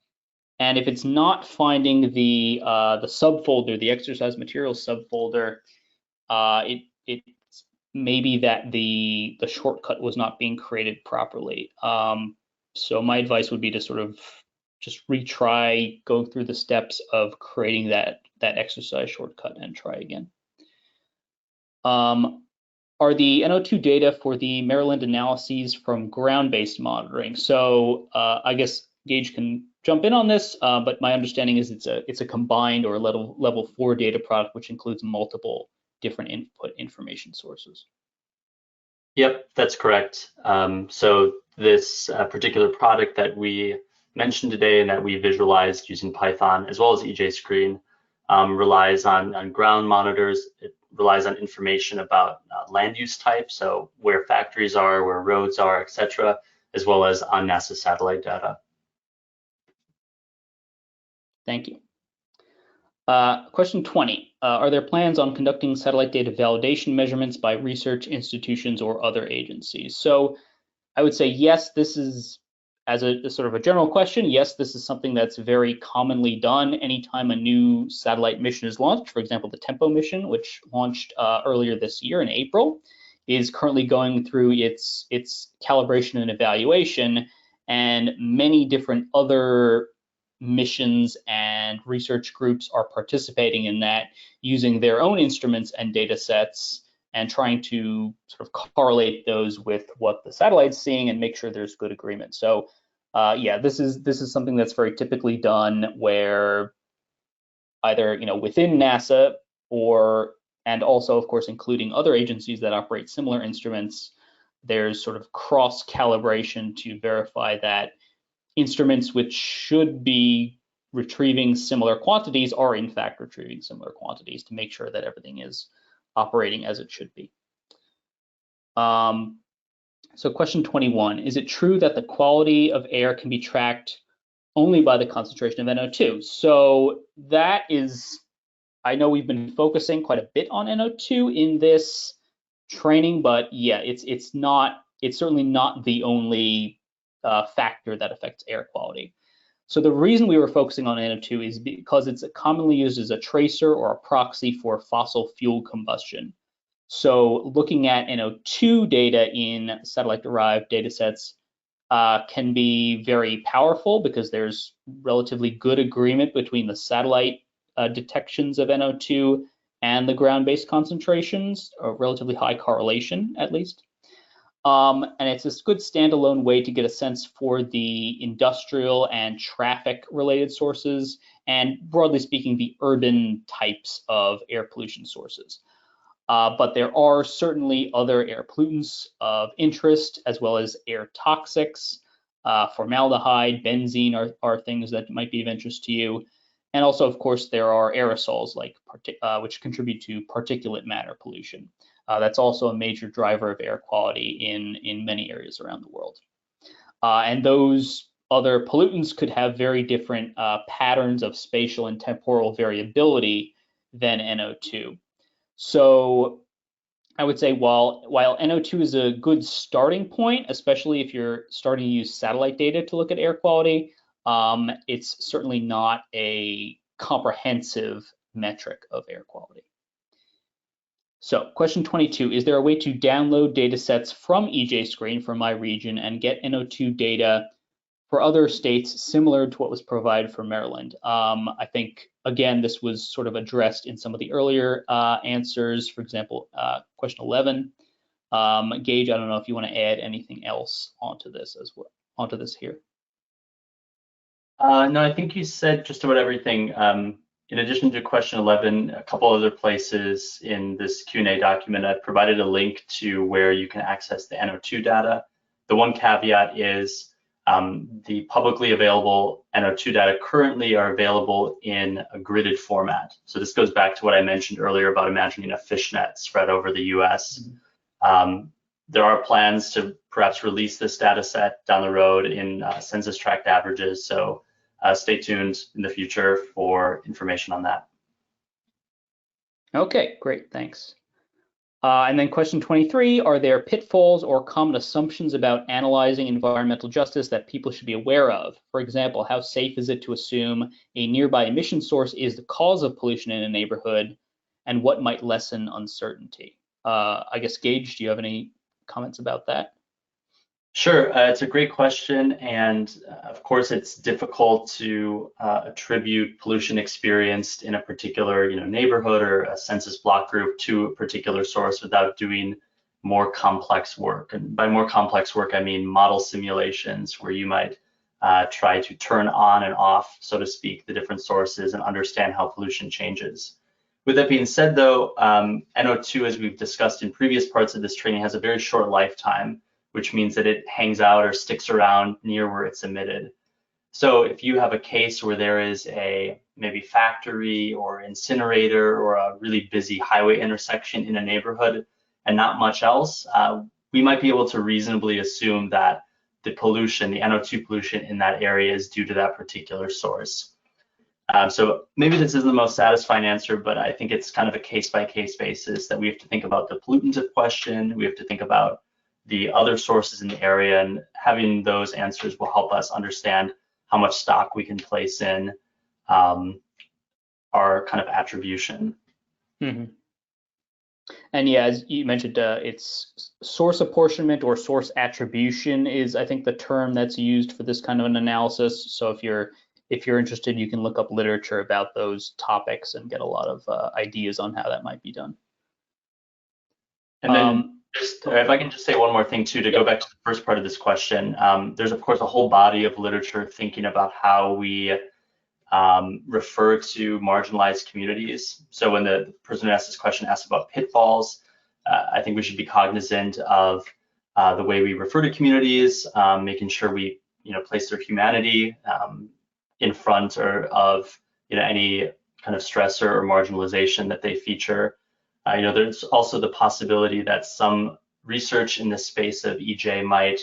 And if it's not finding the subfolder, the exercise materials subfolder, it's maybe that the shortcut was not being created properly. So my advice would be to sort of just retry, go through the steps of creating that exercise shortcut and try again. Are the NO2 data for the Maryland analyses from ground-based monitoring? So I guess Gage can jump in on this, but my understanding is it's a combined or level 4 data product, which includes multiple different input information sources. Yep, that's correct. So this particular product that we mentioned today and that we visualized using Python as well as EJ Screen relies on ground monitors. It relies on information about land use type, so where factories are, where roads are, etc., as well as on NASA satellite data. Thank you. Question 20, are there plans on conducting satellite data validation measurements by research institutions or other agencies? So I would say yes, this is, as a sort of a general question, yes, this is something that's very commonly done anytime a new satellite mission is launched. For example, the Tempo mission, which launched earlier this year in April, is currently going through its calibration and evaluation, and many different other missions and research groups are participating in that, using their own instruments and data sets and trying to sort of correlate those with what the satellite's seeing and make sure there's good agreement. So yeah, this is something that's very typically done, where either within NASA and also, of course, including other agencies that operate similar instruments. There's sort of cross calibration to verify that instruments which should be retrieving similar quantities are in fact retrieving similar quantities, to make sure that everything is operating as it should be. So question 21, is it true that the quality of air can be tracked only by the concentration of NO2? So that is, I know we've been focusing quite a bit on NO2 in this training, but yeah, it's certainly not the only factor that affects air quality. So the reason we were focusing on NO2 is because it's commonly used as a tracer or a proxy for fossil fuel combustion. So looking at NO2 data in satellite-derived data sets can be very powerful, because there's relatively good agreement between the satellite detections of NO2 and the ground-based concentrations, a relatively high correlation at least. And it's a good standalone way to get a sense for the industrial and traffic related sources, and broadly speaking, the urban types of air pollution sources. But there are certainly other air pollutants of interest, as well as air toxics. Formaldehyde, benzene are things that might be of interest to you. And also, of course, there are aerosols which contribute to particulate matter pollution. That's also a major driver of air quality in many areas around the world. And those other pollutants could have very different patterns of spatial and temporal variability than NO2. So I would say while NO2 is a good starting point, especially if you're starting to use satellite data to look at air quality, it's certainly not a comprehensive metric of air quality. So question 22, is there a way to download data sets from EJ-Screen for my region and get NO2 data for other states similar to what was provided for Maryland? I think, again, this was sort of addressed in some of the earlier answers. For example, question 11. Gage, I don't know if you want to add anything else onto this here. No, I think you said just about everything. In addition to question 11, a couple other places in this Q&A document, I've provided a link to where you can access the NO2 data. The one caveat is the publicly available NO2 data currently are available in a gridded format. So this goes back to what I mentioned earlier about imagining a fishnet spread over the US. There are plans to perhaps release this data set down the road in census tract averages. So stay tuned in the future for information on that. Okay, great, thanks. And then question 23, are there pitfalls or common assumptions about analyzing environmental justice that people should be aware of? For example, how safe is it to assume a nearby emission source is the cause of pollution in a neighborhood, and what might lessen uncertainty? I guess, Gage, do you have any comments about that? Sure, it's a great question, and of course it's difficult to attribute pollution experienced in a particular neighborhood or a census block group to a particular source without doing more complex work. And by more complex work, I mean model simulations where you might try to turn on and off, so to speak, the different sources and understand how pollution changes. With that being said, though, NO2, as we've discussed in previous parts of this training, has a very short lifetime, which means that it hangs out or sticks around near where it's emitted. So if you have a case where there is a maybe factory or incinerator or a really busy highway intersection in a neighborhood and not much else, we might be able to reasonably assume that the pollution, the NO2 pollution in that area is due to that particular source. So maybe this isn't the most satisfying answer, but I think it's kind of a case-by-case basis that we have to think about the pollutant of question, we have to think about the other sources in the area, and having those answers will help us understand how much stock we can place in our kind of attribution. Mm-hmm. And yeah, as you mentioned, it's source apportionment or source attribution is, I think, the term that's used for this kind of an analysis. So if you're interested, you can look up literature about those topics and get a lot of ideas on how that might be done. And then if I can just say one more thing too, to go back to the first part of this question, there's of course a whole body of literature thinking about how we refer to marginalized communities. So when the person who asked this question asked about pitfalls, I think we should be cognizant of the way we refer to communities, making sure we place their humanity in front of any kind of stressor or marginalization that they feature. There's also the possibility that some research in the space of EJ might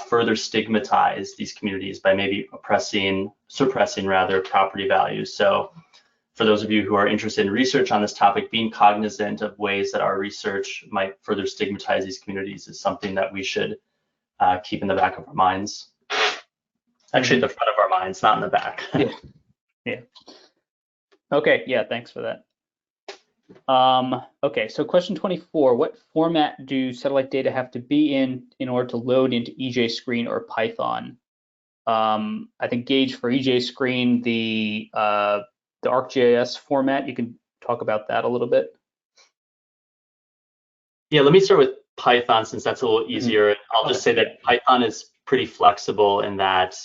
further stigmatize these communities by maybe suppressing property values. So for those of you who are interested in research on this topic, being cognizant of ways that our research might further stigmatize these communities is something that we should keep in the back of our minds. Actually, the front of our minds, not in the back. Yeah. Okay, yeah, thanks for that. Okay, so question 24, what format do satellite data have to be in order to load into EJ Screen or Python? I think Gage, for EJ Screen, the ArcGIS format, you can talk about that a little bit. Yeah, let me start with Python since that's a little easier. I'll just say that Python is pretty flexible in that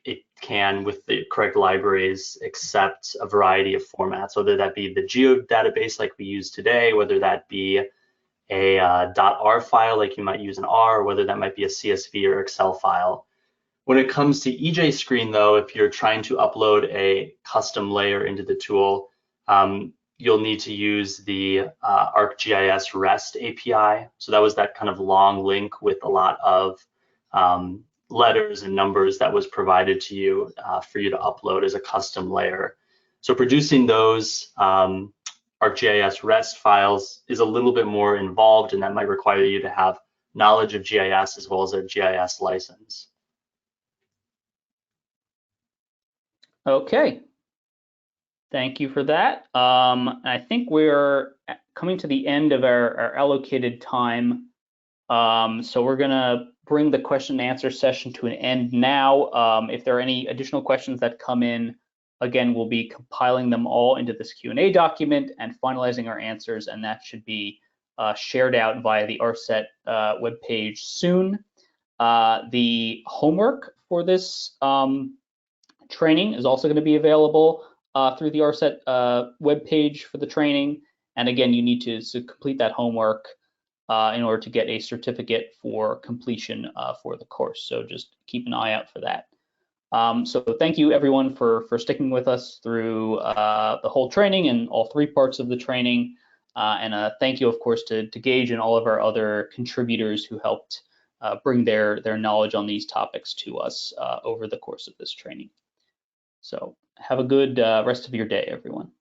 it can, with the correct libraries, accept a variety of formats, whether that be the geo database like we use today, whether that be a .r file like you might use in R, or whether that might be a CSV or Excel file. When it comes to EJ Screen, though, if you're trying to upload a custom layer into the tool, you'll need to use the ArcGIS REST API. So that was that kind of long link with a lot of letters and numbers that was provided to you for you to upload as a custom layer. So producing those ArcGIS REST files is a little bit more involved, and that might require you to have knowledge of GIS as well as a GIS license. Okay. Thank you for that. I think we're coming to the end of our allocated time. So we're gonna bring the question and answer session to an end now. If there are any additional questions that come in, again, we'll be compiling them all into this Q&A document and finalizing our answers, and that should be shared out via the ARSET webpage soon. The homework for this training is also going to be available through the ARSET webpage for the training. And again, you need to complete that homework in order to get a certificate for completion for the course. So just keep an eye out for that. So thank you everyone for sticking with us through the whole training and all 3 parts of the training. And thank you, of course, to Gage and all of our other contributors who helped bring their knowledge on these topics to us over the course of this training. So have a good rest of your day, everyone.